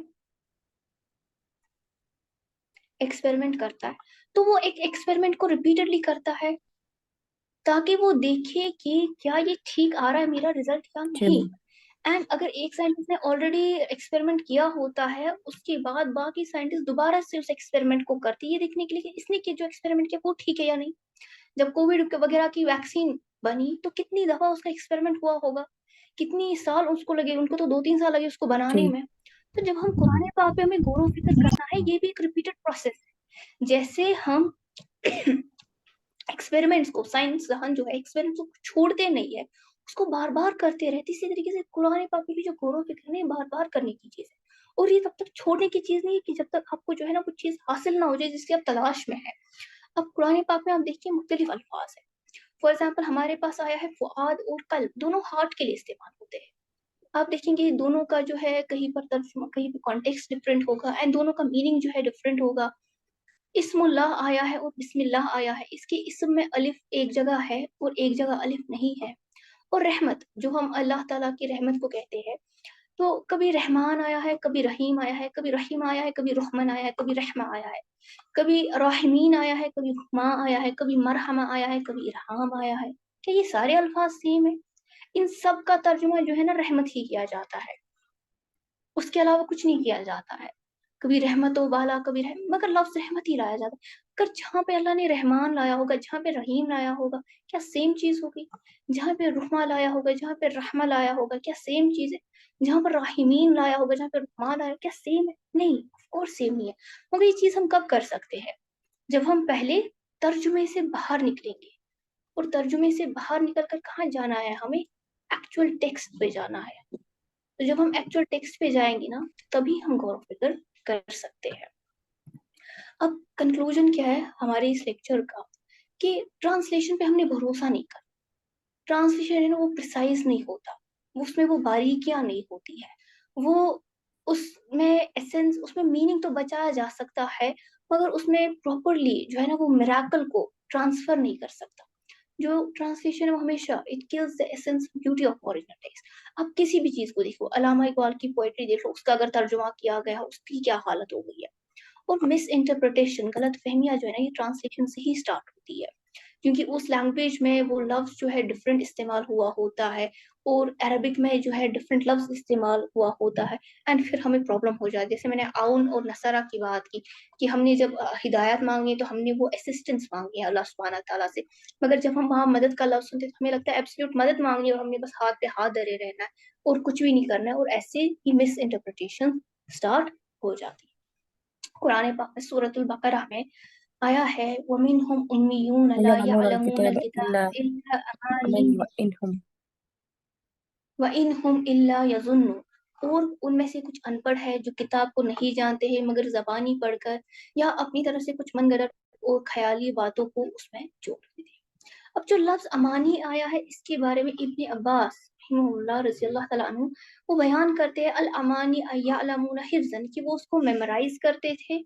ایکسپیریمنٹ کرتا ہے، تو وہ ایک ایکسپیریمنٹ کو ریپیٹڈلی کرتا ہے تاکہ وہ دیکھے کہ کیا یہ ٹھیک آ رہا ہے میرا رزلٹ یا جی نہیں. میم. اینڈ اگر ایک سائنٹسٹ نے آلریڈی ایکسپیریمنٹ کیا ہوتا ہے، اس کے بعد باقی سائنٹسٹ دوبارہ سے اس ایکسپیریمنٹ کو کرتی ہے یہ دیکھنے کے لیے کہ اس نے جو ایکسپیریمنٹ کیا وہ ٹھیک ہے یا نہیں. جب کووڈ وغیرہ کی ویکسین بنی تو کتنی دفعہ اس کا ایکسپیریمنٹ ہوا ہوگا، کتنی سال اس کو لگے، ان کو تو 2-3 سال لگے اس کو بنانے جی میں. تو جب ہم قرآن پاک پہ ہمیں غور و فکر کرنا ہے، یہ بھی ایک ریپیٹڈ پروسیس ہے. جیسے ہم ایکسپیریمنٹس کو، سائنس جو ہے ایکسپیریمنٹس کو چھوڑتے نہیں ہے، اس کو بار بار کرتے رہتے. اسی طریقے سے قرآن پاک کی جو غور و فکر ہے بار بار کرنے کی چیز ہے. اور یہ تب تک چھوڑنے کی چیز نہیں ہے کہ جب تک آپ کو جو ہے نا کچھ چیز حاصل نہ ہو جائے جس کی آپ تلاش میں ہے. اب قرآن پاک میں آپ دیکھیے مختلف الفاظ ہیں. فار ایگزامپل ہمارے پاس آیا ہے فؤاد اور قلب، دونوں ہارٹ کے لیے استعمال ہوتے ہیں. آپ دیکھیں گے دونوں کا جو ہے کہیں پر ترجمہ، کہیں پر کانٹیکسٹ ڈفرینٹ ہوگا اینڈ دونوں کا میننگ جو ہے ڈفرینٹ ہوگا. اسم اللہ آیا ہے اور بسم اللہ آیا ہے، اس کے اسم میں الف ایک جگہ ہے اور ایک جگہ الف نہیں ہے. اور رحمت جو ہم اللہ تعالیٰ کی رحمت کو کہتے ہیں، تو کبھی رحمان آیا ہے، کبھی رحیم آیا ہے، کبھی رحیم آیا ہے، کبھی رحمن آیا ہے، کبھی رحمہ آیا ہے، کبھی راحمین آیا ہے، کبھی رحماں آیا ہے، کبھی مرحمہ آیا ہے، کبھی ارحام آیا ہے. کیا یہ سارے الفاظ سیم ہیں؟ ان سب کا ترجمہ جو ہے نا رحمت ہی کیا جاتا ہے، اس کے علاوہ کچھ نہیں کیا جاتا ہے. کبھی رحمت و بالا، کبھی مگر لفظ رحمت ہی لایا جاتا ہے. اگر جہاں پہ اللہ نے رحمان لایا ہوگا، جہاں پہ رحیم لایا ہوگا، کیا سیم چیز ہوگی؟ جہاں پہ رحمہ لایا ہوگا، جہاں پہ رحمہ لایا ہوگا، کیا سیم چیز ہے؟ جہاں پر راحمین لایا ہوگا، جہاں پہ رحمان لایا، کیا سیم ہے؟ نہیں، آف کورس سیم نہیں ہے. مگر یہ چیز ہم کب کر سکتے ہیں؟ جب ہم پہلے ترجمے سے باہر نکلیں گے. اور ترجمے سے باہر نکل کر کہاں جانا ہے؟ ہمیں ایکچوئل ٹیکسٹ پہ جانا ہے. تو جب ہم ایکچوئل ٹیکسٹ پہ جائیں گے نا تبھی ہم غور و فکر کر سکتے ہیں. اب کنکلوژن کیا ہے ہمارے اس لیکچر کا کہ ٹرانسلیشن پہ ہم نے بھروسہ نہیں کرنا. ٹرانسلیشن ہے نا وہ پریسائز نہیں ہوتا, اس میں وہ باریکیاں نہیں ہوتی ہے, وہ اس میں ایسنس, اس میں میننگ تو بچایا جا سکتا ہے مگر اس میں پراپرلی جو ہے نا وہ میراکل کو ٹرانسفر نہیں کر سکتا. جو ٹرانسلیشن ہے وہ ہمیشہ it kills the essence beauty of original text. آپ کسی بھی چیز کو دیکھو, علامہ اقبال کی پوئٹری دیکھ لو, اس کا اگر ترجمہ کیا گیا اس کی کیا حالت ہو گئی ہے. اور مس انٹرپریٹیشن, غلط فہمیاں جو ہے نا یہ ٹرانسلیشن سے ہی اسٹارٹ ہوتی ہے, کیونکہ اس لینگویج میں وہ لفظ جو ہے ڈفرینٹ استعمال ہوا ہوتا ہے اور عربک میں جو ہے ڈفرینٹ لفظ استعمال ہوا ہوتا ہے, اینڈ پھر ہمیں پرابلم ہو جاتی ہے. جیسے میں نے عون اور نصرہ کی بات کی کہ ہم نے جب ہدایت مانگی تو ہم نے وہ اسسٹنس مانگی ہے اللہ سبحانہ تعالیٰ سے, مگر جب ہم وہاں مدد کا لفظ سنتے تو ہمیں لگتا ہے ایبسلیوٹ مدد مانگنی اور ہم نے بس ہاتھ پہ ہاتھ دھرے رہنا ہے اور کچھ بھی نہیں کرنا ہے, اور ایسے ہی مس انٹرپریٹیشن اسٹارٹ ہو جاتی ہے. قرآن پاک میں سورۃ البقرہ میں آیا ہے وَمِنْهُمْ أُمِّيُّونَ لَا يعلمون يَعْلَمُونَ الكتاب إلا الْكِتَابَ إِلَّا من أَمَانِيَّ وإنهم وَإِنْهُمْ إِلَّا يَظُنُّونَ, اور ان میں سے کچھ ان پڑھ ہے جو کتاب کو نہیں جانتے ہیں مگر زبانی پڑھ کر یا اپنی طرف سے کچھ من گھڑت اور خیالی باتوں کو اس میں جوڑ دیتے ہیں. اب جو لفظ امانی آیا ہے اس کے بارے میں ابن عباس رحمہ اللہ رضی اللہ تعالیٰ عنہ وہ بیان کرتے ہیں الامانی یعلمون حفظا, کہ وہ اس کو میمورائز کرتے تھے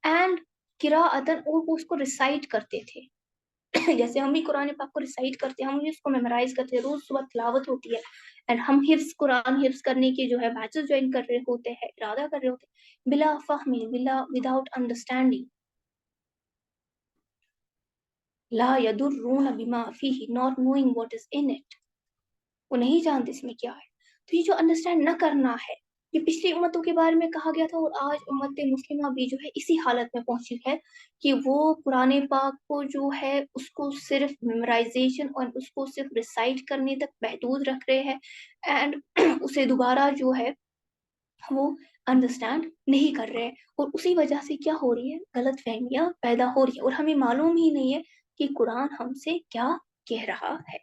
اینڈ قراءتن, اور وہ اس کو ریسائٹ کرتے تھے. جیسے ہم بھی قرآن پاک کو ریسائٹ کرتے ہیں, ہم بھی اس کو میمورائز کرتے ہیں, روز صبح تلاوت ہوتی ہے اینڈ ہم قرآن حفظ کرنے کے جو ہے بیچز جوائن کر رہے ہوتے ہیں, ارادہ کر رہے ہوتے ہیں, بلا فہم, بلا وداؤٹ انڈرسٹینڈنگ, لا یدرون بما فیہ, not knowing what is in it, وہ نہیں جانتے اس میں کیا ہے. تو یہ جو انڈرسٹینڈ نہ کرنا ہے, یہ پچھلی امتوں کے بارے میں کہا گیا تھا, اور آج امت مسلمہ بھی جو ہے اسی حالت میں پہنچی ہے کہ وہ قرآن پاک کو جو ہے اس کو صرف میمورائزیشن اور اس کو صرف ریسائٹ کرنے تک محدود رکھ رہے ہیں اینڈ اسے دوبارہ جو ہے وہ انڈرسٹینڈ نہیں کر رہے, اور اسی وجہ سے کیا ہو رہی ہے, غلط فہمیاں پیدا ہو رہی ہیں اور ہمیں معلوم ہی نہیں ہے کہ قرآن ہم سے کیا کہہ رہا ہے.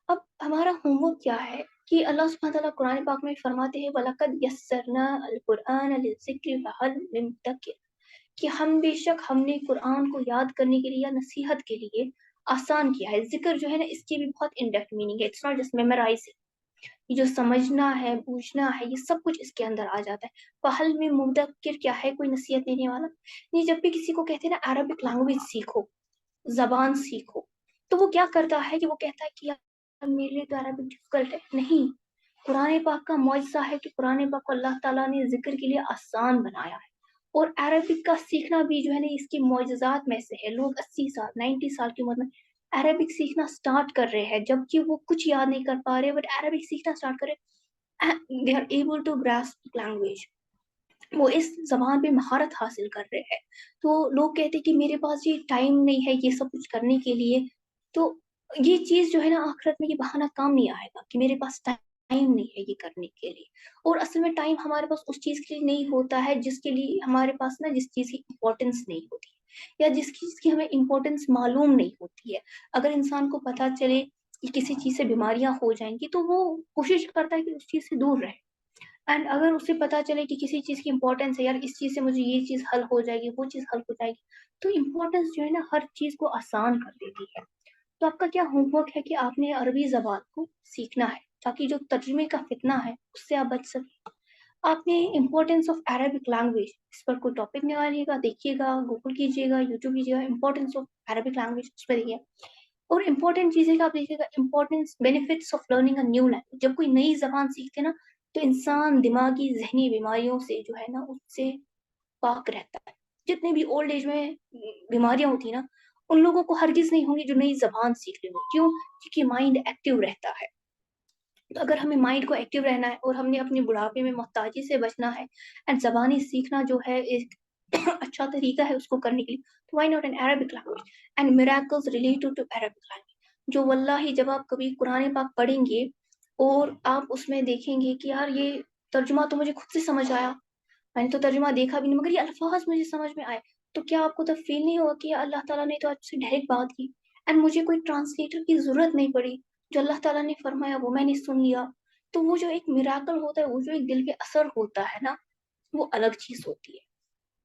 اب ہمارا ہوم ورک کیا ہے کہ اللہ سبحانہ تعالیٰ قرآن پاک میں فرماتے ہیں وَلَقَدْ يَسَّرْنَا الْقُرْآنَ لِلذِّكْرِ فَهَلْ مِن مُدَّكِرٍ, کہ ہم بے شک ہم نے قرآن کو یاد کرنے کے لیے یا نصیحت کے لیے آسان کیا ہے. ذکر جو ہے نا اس کی بھی بہت انڈیپتھ میننگ ہے, اٹس ناٹ جسٹ میمورائزنگ, یہ جو سمجھنا ہے, بوجھنا ہے, یہ سب کچھ اس کے اندر آ جاتا ہے. فَهَلْ مِن مُدَّكِرٍ, کیا ہے کوئی نصیحت دینے والا. یہ جب بھی کسی کو کہتے ہیں نا عربک لینگویج سیکھو, زبان سیکھو, تو وہ کیا کرتا ہے کہ وہ کہتا ہے کہ یار میرے لیے تو عربک ڈفیکلٹ ہے. نہیں, قرآن پاک کا معجزہ ہے کہ قرآن پاک کو اللہ تعالیٰ نے ذکر کے لیے آسان بنایا ہے, اور عربک کا سیکھنا بھی جو ہے نا اس کی معجزات میں سے ہے. لوگ 80 سال 90 سال کی عمر میں عربک سیکھنا سٹارٹ کر رہے ہیں جبکہ وہ کچھ یاد نہیں کر پا رہے, بٹ عربک سیکھنا سٹارٹ کر رہے, they are able to grasp language, وہ اس زبان پہ مہارت حاصل کر رہے ہیں. تو لوگ کہتے ہیں کہ میرے پاس یہ ٹائم نہیں ہے یہ سب کچھ کرنے کے لیے, تو یہ چیز جو ہے نا آخرت میں یہ بہانہ کام نہیں آئے گا کہ میرے پاس ٹائم نہیں ہے یہ کرنے کے لیے. اور اصل میں ٹائم ہمارے پاس اس چیز کے لیے نہیں ہوتا ہے جس کے لیے ہمارے پاس نا جس چیز کی امپورٹنس نہیں ہوتی یا جس چیز کی ہمیں امپورٹنس معلوم نہیں ہوتی ہے. اگر انسان کو پتہ چلے کہ کسی چیز سے بیماریاں ہو جائیں گی تو وہ کوشش کرتا ہے کہ اس چیز سے دور رہے, اینڈ اگر اسے پتا چلے کہ کسی چیز کی امپورٹنس ہے, یار اس چیز سے مجھے یہ چیز حل ہو جائے گی, وہ چیز حل ہو جائے گی, تو امپورٹنس جو ہے نا ہر چیز کو آسان کر دیتی ہے. تو آپ کا کیا ہوم ورک ہے کہ آپ نے عربی زبان کو سیکھنا ہے تاکہ جو ترجمے کا فتنہ ہے اس سے آپ بچ سکیں. آپ نے امپورٹنس آف عربک لینگویج اس پر کوئی ٹاپک نکالیے گا, دیکھیے گا, گوگل کیجیے گا, یوٹیوب کیجیے گا, امپورٹنس آف عربک لینگویج اس پہ دیکھیے. اور امپورٹنٹ چیزیں کا آپ دیکھیے گا importance benefits of learning a new language. جب کوئی نئی زبان سیکھتے نا تو انسان دماغی ذہنی بیماریوں سے جو ہے نا اس سے پاک رہتا ہے. جتنے بھی اولڈ ایج میں بیماریاں ہوتی ہیں نا ان لوگوں کو ہرگز نہیں ہوں گی جو نئی زبان سیکھ لیں گے. کیوں؟ کیونکہ مائنڈ ایکٹیو رہتا ہے. تو اگر ہمیں مائنڈ کو ایکٹیو رہنا ہے اور ہم نے اپنے بڑھاپے میں محتاجی سے بچنا ہے اینڈ زبانی سیکھنا جو ہے ایک اچھا طریقہ ہے اس کو کرنے کے لیے, تو why not an Arabic language and miracles related to Arabic language, جو واللہ جب آپ کبھی قرآن پاک پڑھیں گے اور آپ اس میں دیکھیں گے کہ یار یہ ترجمہ تو مجھے خود سے سمجھ آیا, میں نے تو ترجمہ دیکھا بھی نہیں مگر یہ الفاظ مجھے سمجھ میں آئے, تو کیا آپ کو تب فیل نہیں ہوگا کہ اللہ تعالیٰ نے تو آپ سے ڈائریکٹ بات کی اینڈ مجھے کوئی ٹرانسلیٹر کی ضرورت نہیں پڑی, جو اللہ تعالیٰ نے فرمایا وہ میں نے سن لیا. تو وہ جو ایک میراکل ہوتا ہے, وہ جو ایک دل کے اثر ہوتا ہے نا, وہ الگ چیز ہوتی ہے.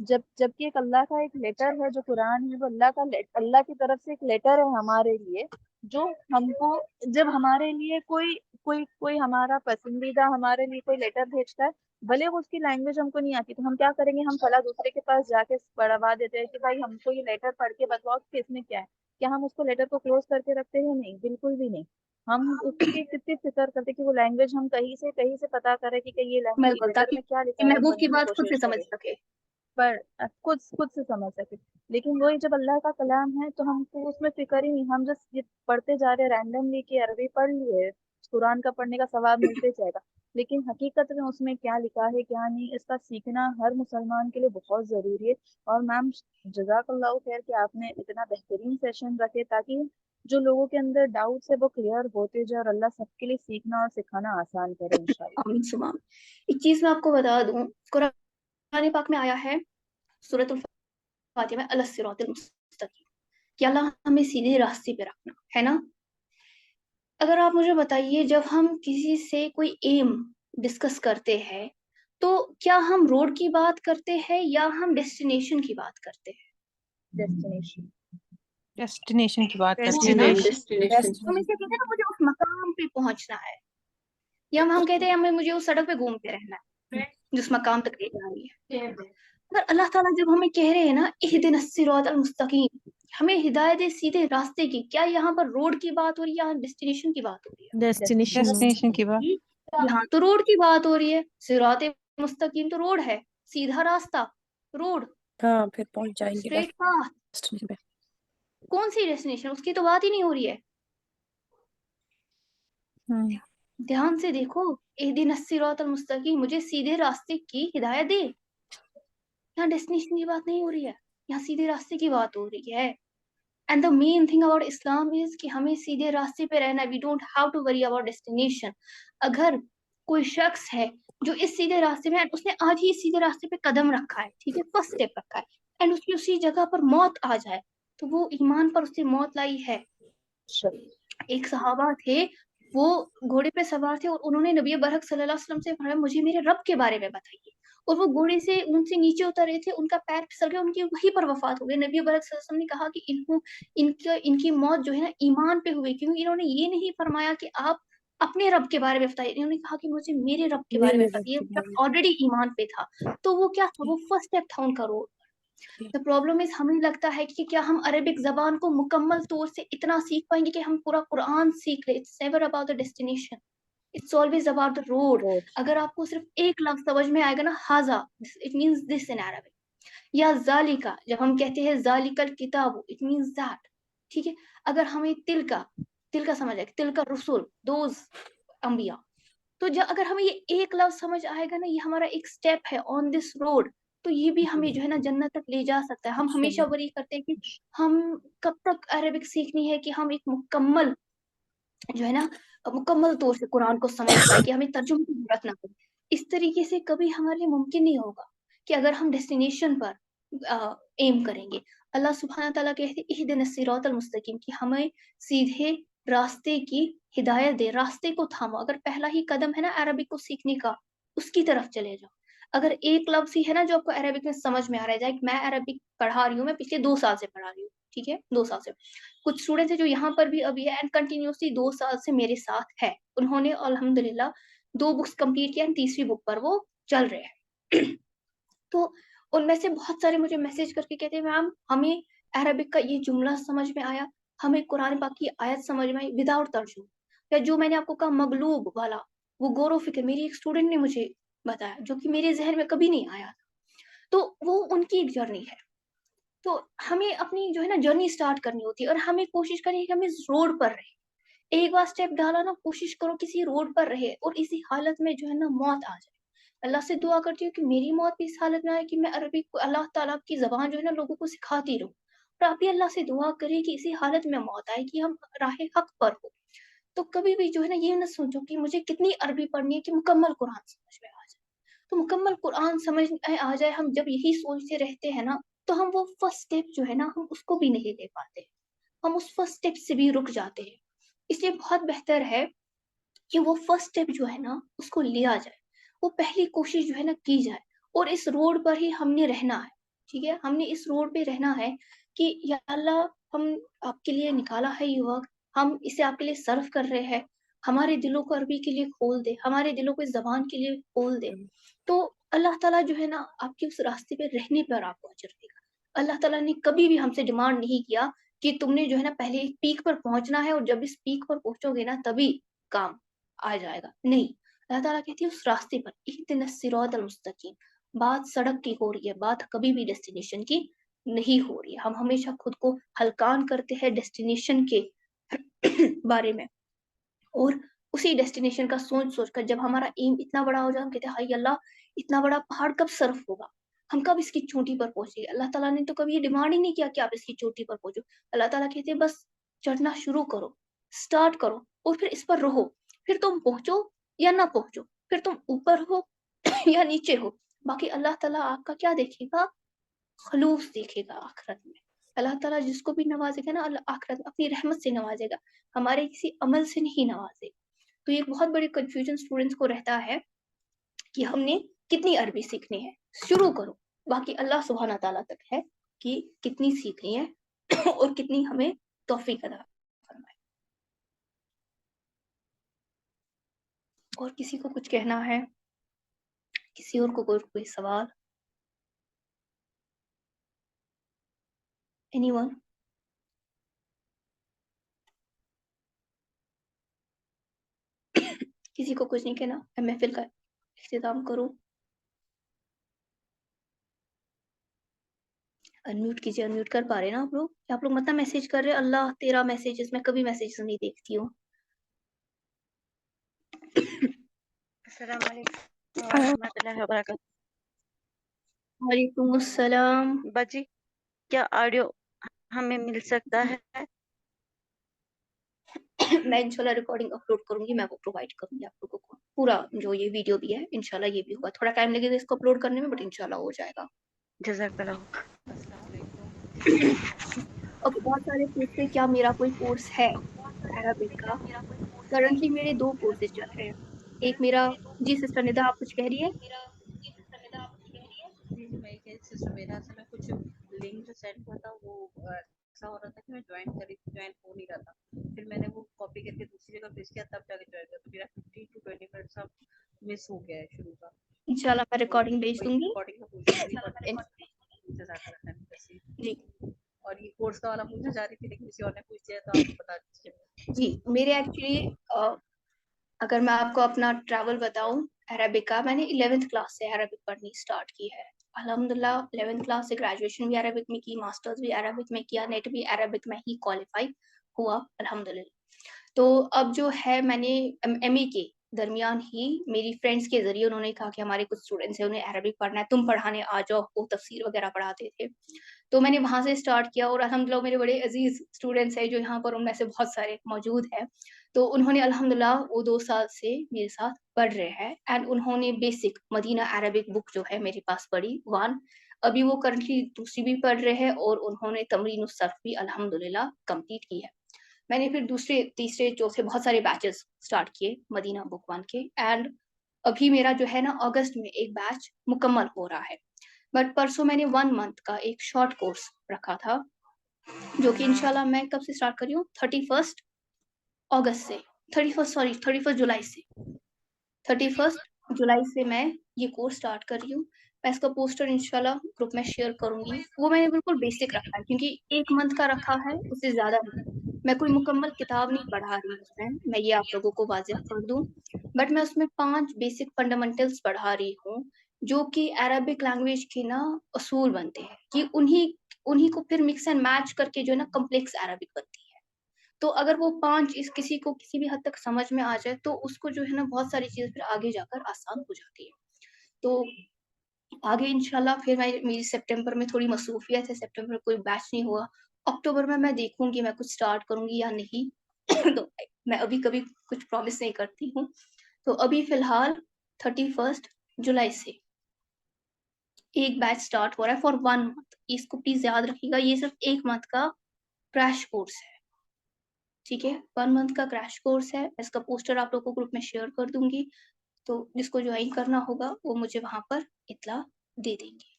جبکہ ایک اللہ کا ایک لیٹر ہے جو قرآن ہے، وہ اللہ کی طرف سے ایک لیٹر ہے ہمارے لیے، جو ہم کو جب ہمارے لیے کوئی ہمارا پسندیدہ ہمارے لیے کوئی لیٹر بھیجتا ہے، بھلے وہ اس کی لینگویج ہم کو نہیں آتی، تو ہم کیا کریں گے، ہم فلاں دوسرے کے پاس جا کے پڑھوا دیتے ہیں کہ بھائی ہم کو یہ لیٹر پڑھ کے بتاؤ کہ اس میں کیا ہے. کیا ہم اس کو لیٹر کو کلوز کر کے رکھتے ہیں؟ نہیں، بالکل بھی نہیں. ہم اس کی کتنی فکر کرتے کہ وہ لینگویج ہم کہیں سے پتا کرے کہ یہ لینگویج بالکل، لیٹر تاکہ میں کیا لکھا ہے، ہم محبوب پڑھنے کی کی بات خود سے کوشش سمجھ کریں، سکے. پر خود سے سمجھ سکے. لیکن وہی جب اللہ کا کلام ہے تو ہم کو اس میں فکر ہی نہیں، ہم جس پڑھتے جا رہے رینڈملی کہ عربی پڑھ لیے، قرآن کا پڑھنے کا ثواب ملتے جائے گا، لیکن حقیقت میں اس میں کیا لکھا ہے کیا نہیں، اس کا سیکھنا ہر مسلمان کے لیے بہت ضروری ہے. اور میم جزاک اللہ خیر کہ آپ نے اتنا بہترین سیشن رکھے تاکہ جو لوگوں کے اندر ڈاؤٹس ہے وہ کلیئر ہوتے جائے، اور اللہ سب کے لیے سیکھنا اور سکھانا آسان کرے انشاءاللہ. آمین ثم آمین. ایک چیز میں آپ کو بتا دوں، قرآن پاک میں آیا ہے سورۃ الفاتحہ میں الصراط المستقیم، کہ اللہ ہمیں سیدھے راستے پہ رکھنا ہے نا. اگر آپ مجھے بتائیے، جب ہم کسی سے کوئی ایم ڈسکس کرتے ہیں تو کیا ہم روڈ کی بات کرتے ہیں یا ہم ڈیسٹینیشن کی بات کرتے ہیں؟ ڈیسٹینیشن کی بات کرتے ہیں. ہم اسے کہتے ہیں نا مجھے اس مقام پہ پہنچنا ہے، یا ہم کہتے ہیں ہمیں مجھے اس سڑک پہ گھومتے رہنا ہے جس مقام تک لے جا رہی ہے. اگر اللہ تعالیٰ جب ہمیں کہہ رہے ہیں نا اہدنا الصراط المستقیم، ہمیں ہدایت سیدھے راستے کی، کیا یہاں پر روڈ کی بات ہو رہی ہے یا ڈیسٹینیشن کی بات ہو رہی ہے؟ ڈیسٹینیشن کی بات. یہاں تو روڈ کی بات ہو رہی ہے. صراط مستقیم تو روڈ ہے، سیدھا راستہ، روڈ، ہاں پھر پہنچ جائیں گے اسٹریٹ پاتھ. ڈیسٹینیشن پہ. کون سی ڈیسٹینیشن، اس کی تو بات ہی نہیں ہو رہی ہے. دھیان سے دیکھو، اہدنا الصراط المستقیم، مجھے سیدھے راستے کی ہدایت دے. یہاں ڈیسٹینیشن کی بات نہیں ہو رہی ہے، یہاں سیدھے راستے کی بات ہو رہی ہے. And the main thing about Islam is کہ ہمیں سیدھے راستے پہ رہنا ہے. We don't have to worry about destination. اگر کوئی شخص ہے جو اس سیدھے راستے میں، اس نے آج ہی اس سیدھے راستے پہ قدم رکھا ہے، ٹھیک ہے، فرسٹ اسٹیپ رکھا ہے، اینڈ اس کی اسی جگہ پر موت آ جائے، تو وہ ایمان پر اس نے موت لائی ہے. ایک صحابہ تھے، وہ گھوڑے پہ سوار تھے، اور انہوں نے نبی برحق صلی اللہ علیہ وسلم سے فرمایا مجھے میرے رب کے بارے میں بتائیے. اور وہ گھوڑے سے ان سے نیچے اتر رہے تھے، ان کا پیر پھسل گیا، ان کی وہیں پر وفات ہو گئی. نبی برحق صلی اللہ علیہ وسلم نے کہا کہ ان کی موت جو ہے نا ایمان پہ ہوئی، کیونکہ انہوں نے یہ نہیں فرمایا کہ آپ اپنے رب کے بارے میں بتائیے، انہوں نے کہا کہ مجھے میرے رب کے بارے میں بتائیے. آلریڈی ایمان پہ تھا، تو وہ کیا تھا، وہ فرسٹ اسٹیپ تھا ان کا روڈ. The problem is ہمیں لگتا ہے کہ کیا ہم عربک زبان کو مکمل طور سے اتنا سیکھ پائیں گے کہ ہم پورا قرآن سیکھ لیں. It's never about the destination. It's always about the road. اگر آپ کو صرف ایک لفظ سمجھ میں آئے گا نا، ہاذا، it means this in Arabic. یا ذالکا، جب ہم کہتے ہیں ذالک الکتاب، it means that. ٹھیک ہے، اگر ہمیں تل کا سمجھ آئے، تل کا رسول، دوز انبیاء، تو اگر ہمیں یہ ایک لفظ سمجھ آئے گا نا، یہ ہمارا ایک سٹیپ ہے آن دس روڈ، تو یہ بھی ہمیں جو ہے نا جنت تک لے جا سکتا ہے. ہم ہمیشہ وری کرتے ہیں کہ ہم کب تک عربک سیکھنی ہے کہ ہم ایک مکمل جو ہے نا مکمل طور سے قرآن کو سمجھ پائے، کہ ہمیں ترجمے کی ضرورت نہ پڑے. اس طریقے سے کبھی ہمارے لیے ممکن نہیں ہوگا کہ اگر ہم ڈیسٹینیشن پر ایم کریں گے. اللہ سبحانہ تعالیٰ کہتے ہیں اہدنا الصراط المستقیم، کہ ہمیں سیدھے راستے کی ہدایت دے، راستے کو تھامو. اگر پہلا ہی قدم ہے نا عربک کو سیکھنے کا، اس کی طرف چلے جاؤ. اگر ایک لفظ ہی ہے نا جو آپ کو عربک میں سمجھ میں آ رہا ہے، جائے میں عربک پڑھا رہی ہوں، میں پچھلے 2 سال سے پڑھا رہی ہوں، ٹھیک ہے، 2 سال سے. کچھ اسٹوڈنٹس ہیں جو یہاں پر بھی ابھی ہے اینڈ کنٹینیوسلی 2 سال سے میرے ساتھ ہے. انہوں نے الحمدللہ 2 بکس کمپلیٹ کیا، تیسری بک پر وہ چل رہے ہیں. تو ان میں سے بہت سارے مجھے میسج کر کے کہتے ہیں میم ہمیں عربک کا یہ جملہ سمجھ میں آیا، ہمیں قرآن پاک کی آیت سمجھ میں آئی وداؤٹ ترجمہ. یا جو میں نے آپ کو کہا مغلوب والا، وہ غور و فکر میری ایک اسٹوڈنٹ نے مجھے بتایا، جو کہ میرے ذہن میں کبھی نہیں آیا تھا. تو وہ ان کی ایک جرنی ہے. تو ہمیں اپنی جو ہے نا جرنی سٹارٹ کرنی ہوتی ہے، اور ہمیں کوشش کریں کہ ہم اس روڈ پر رہیں. ایک بار سٹیپ ڈالا نا، کوشش کرو کسی روڈ پر رہے، اور اسی حالت میں جو ہے نا موت آ جائے. اللہ سے دعا کرتی ہوں کہ میری موت بھی اس حالت میں آئے کہ میں عربی کو، اللہ تعالیٰ کی زبان جو ہے نا لوگوں کو سکھاتی رہوں. اور آپ بھی اللہ سے دعا کریں کہ اسی حالت میں موت آئے کہ ہم راہ حق پر ہو. تو کبھی بھی جو ہے نا یہ نہ سوچو کہ مجھے کتنی عربی پڑھنی ہے کہ مکمل قرآن سمجھ میں آ جائے. تو مکمل قرآن سمجھ میں آ جائے، ہم جب یہی سوچتے رہتے ہیں نا، تو ہم وہ فرسٹ اسٹیپ جو ہے نا ہم اس کو بھی نہیں لے پاتے، ہم اس فرسٹ اسٹیپ سے بھی رک جاتے ہیں. اس لیے بہت بہتر ہے کہ وہ فرسٹ اسٹیپ جو ہے نا اس کو لیا جائے، وہ پہلی کوشش جو ہے نا کی جائے، اور اس روڈ پر ہی ہم نے رہنا ہے. ٹھیک ہے, ہم نے اس روڈ پہ رہنا ہے کہ یا اللہ ہم آپ کے لیے نکالا ہے یہ وقت, ہم اسے آپ کے لیے صرف کر رہے ہیں, ہمارے دلوں کو عربی کے لیے کھول دے, ہمارے دلوں کو اس زبان کے لیے کھول دے. تو اللہ تعالیٰ جو ہے نا آپ کے اس راستے پہ رہنے پر آپ کو اجر دے گا. اللہ تعالیٰ نے کبھی بھی ہم سے ڈیمانڈ نہیں کیا کہ تم نے جو ہے نا پہلے ایک پیک پر پہنچنا ہے اور جب اس پیک پر پہنچو گے نا تبھی کام آ جائے گا. نہیں, اللہ تعالیٰ کہتی ہے اس راستے پر اہدنا الصراط المستقیم. بات سڑک کی ہو رہی ہے, بات کبھی بھی ڈیسٹینیشن کی نہیں ہو رہی ہے. ہم ہمیشہ خود کو ہلکان کرتے ہیں ڈیسٹینیشن کے بارے میں, اور اسی ڈیسٹینیشن کا سوچ سوچ کر جب ہمارا ایم اتنا بڑا ہو جائے ہم کہتے ہیں ہائی اللہ اتنا بڑا پہاڑ کب صرف ہوگا, ہم کب اس کی چوٹی پر پہنچے گے. اللہ تعالیٰ نے تو کبھی یہ ڈیمانڈ ہی نہیں کیا کہ آپ اس کی چوٹی پر پہنچو. اللہ تعالیٰ کہتے ہیں بس چڑھنا شروع کرو, سٹارٹ کرو, اور پھر اس پر رہو. پھر تم پہنچو یا نہ پہنچو, پھر تم اوپر ہو یا نیچے ہو, باقی اللہ تعالیٰ آپ کا کیا دیکھے گا, خلوص دیکھے گا آخرت میں. اللہ تعالیٰ جس کو بھی نوازے گا نا اللہ آخرت اپنی رحمت سے نوازے گا, ہمارے کسی عمل سے نہیں نوازے. تو یہ بہت بڑی کنفیوژن اسٹوڈنٹس کو رہتا ہے کہ ہم نے کتنی عربی سیکھنی ہے. شروع کرو, باقی اللہ سبحانہ تعالیٰ تک ہے کہ کتنی سیکھنی ہے اور کتنی ہمیں توفیق عطا فرمائے. اور کسی کو کچھ کہنا ہے, کسی اور کو کوئی سوال, اینی ون؟ کسی کو کچھ نہیں کہنا, میں محفل کا اختتام کروں. انمیوٹ کیجیے, انمیوٹ کر پا رہے نا آپ لوگ, آپ لوگ مطلب میسج کر رہے. اللہ تیرا میسیجز, میں کبھی میسیجز نہیں دیکھتی ہوں. السلام علیکم ورحمۃ اللہ وبرکاتہ. وعلیکم السلام. بچی کیا آڈیو ہمیں مل سکتا ہے؟ میں انشاءاللہ ریکارڈنگ اپلوڈ کروں گی, میں وہ پرووائڈ کروں گی آپ لوگوں کو, پورا جو یہ ویڈیو بھی ہے انشاءاللہ یہ بھی ہوگا. تھوڑا ٹائم لگے گا اس کو اپلوڈ کرنے میں, بٹ انشاءاللہ ہو جائے گا. جزاک اللہ. اوکے, بہت سارے پوچھتے کیا میرا کوئی کورس ہے عربک کا. کرنٹلی میرے 2 کورسز چل رہے ہیں. ایک میرا, جی سسٹر ندا آپ کچھ کہہ رہی ہے؟ جی میں کہ سسٹر میرا اصل میں کچھ لنک جو سینڈ ہوا تھا وہ ایسا ہو رہا تھا کہ میں جوائن ہو نہیں رہا تھا. پھر میں نے وہ کاپی کر کے دوسری جگہ بھیج کیا, تب جا کے جوائن کیا. تو میرا 15 to 20 منٹس اب مس ہو گیا ہے شروع کا. انشاءاللہ میں ریکارڈنگ بھیج دوں گی. ریکارڈنگ کا پوچھ جی اور یہ کورس کا والا پوچھنا چاہ رہی تھی لیکن کسی اور نے پوچھ دیا تو آپ بتا دیجیے. جی, میرے ایکچولی اگر میں آپ کو اپنا ٹریول بتاؤں عربک کا, میں نے 11th کلاس سے عربک پڑھنی اسٹارٹ کی ہے. الحمدللہ 11th کلاس سے گریجویشن بھی عربک میں کی, ماسٹرز بھی عربک میں کیا, نیٹ بھی عربک میں ہی کوالیفائی ہوا الحمدللہ. تو اب جو ہے میں نے ایم اے کے درمیان ہی میری فرینڈس کے ذریعے انہوں نے کہا کہ ہمارے کچھ اسٹوڈنٹس ہیں انہیں عربک پڑھنا ہے, تم پڑھانے آ جاؤ. وہ تفسیر وغیرہ پڑھاتے تھے, تو میں نے وہاں سے اسٹارٹ کیا. اور الحمدللہ میرے بڑے عزیز اسٹوڈنٹس ہیں جو یہاں پر ان میں سے بہت سارے موجود ہیں, تو انہوں نے الحمدللہ وہ 2 سال سے میرے ساتھ پڑھ رہے ہیں. اینڈ انہوں نے بیسک مدینہ عربک بک جو ہے میرے پاس پڑھی 1, ابھی وہ کرنٹلی دوسری بھی پڑھ رہے ہیں, اور انہوں نے تمرین الصرف بھی الحمدللہ کمپلیٹ کی ہے. میں نے پھر دوسرے تیسرے چوتھے بہت سارے بیچز اسٹارٹ کیے مدینہ بک 1 کے. اینڈ ابھی میرا جو ہے نا اگست میں ایک بیچ مکمل ہو رہا ہے. بٹ پرسوں میں نے 1 منتھ کا ایک شارٹ کورس رکھا تھا جو کہ انشاءاللہ میں کب سے اسٹارٹ کر رہی ہوں, 31 اگست سے, 31 جولائی سے, 31 جولائی سے میں یہ کورس اسٹارٹ کر رہی ہوں. میں اس کا پوسٹر انشاءاللہ گروپ میں شیئر کروں گی. وہ میں نے بالکل بیسک رکھا ہے کیونکہ 1 منتھ کا رکھا ہے, اس سے زیادہ نہیں. میں کوئی مکمل کتاب نہیں پڑھا رہی ہوں اس میں یہ آپ لوگوں کو واضح کر دوں. بٹ میں اس میں 5 بیسک فنڈامنٹلس پڑھا رہی ہوں جو کہ عربک لینگویج کے نا اصول بنتے ہیں, کہ انہی کو پھر مکس اینڈ میچ کر کے جو ہے نا کمپلیکس عربک بنتی ہے. تو اگر وہ 5 کسی کو کسی بھی حد تک سمجھ میں آ جائے تو اس کو جو ہے نا بہت ساری چیز پھر آگے جا کر آسان ہو جاتی ہے. تو آگے انشاءاللہ پھر میری سپٹمبر میں تھوڑی مصروفیت ہے, سپٹمبر میں کوئی بیچ نہیں ہوا. اکتوبر میں دیکھوں گی میں کچھ اسٹارٹ کروں گی یا نہیں. تو میں ابھی کبھی کچھ پرومس نہیں کرتی ہوں. تو ابھی فی الحال 31 جولائی سے ایک بیچ اسٹارٹ ہو رہا ہے فار 1 منتھ. اس کو پلیز یاد رکھیے گا, یہ صرف 1 منتھ کا کریش کورس ہے. ٹھیک ہے, 1 منتھ کا کریش کورس ہے. اس کا پوسٹر آپ لوگوں کو گروپ میں شیئر کر دوں گی, تو جس کو جوائن کرنا ہوگا وہ مجھے وہاں پر اطلاع دے دیں گے.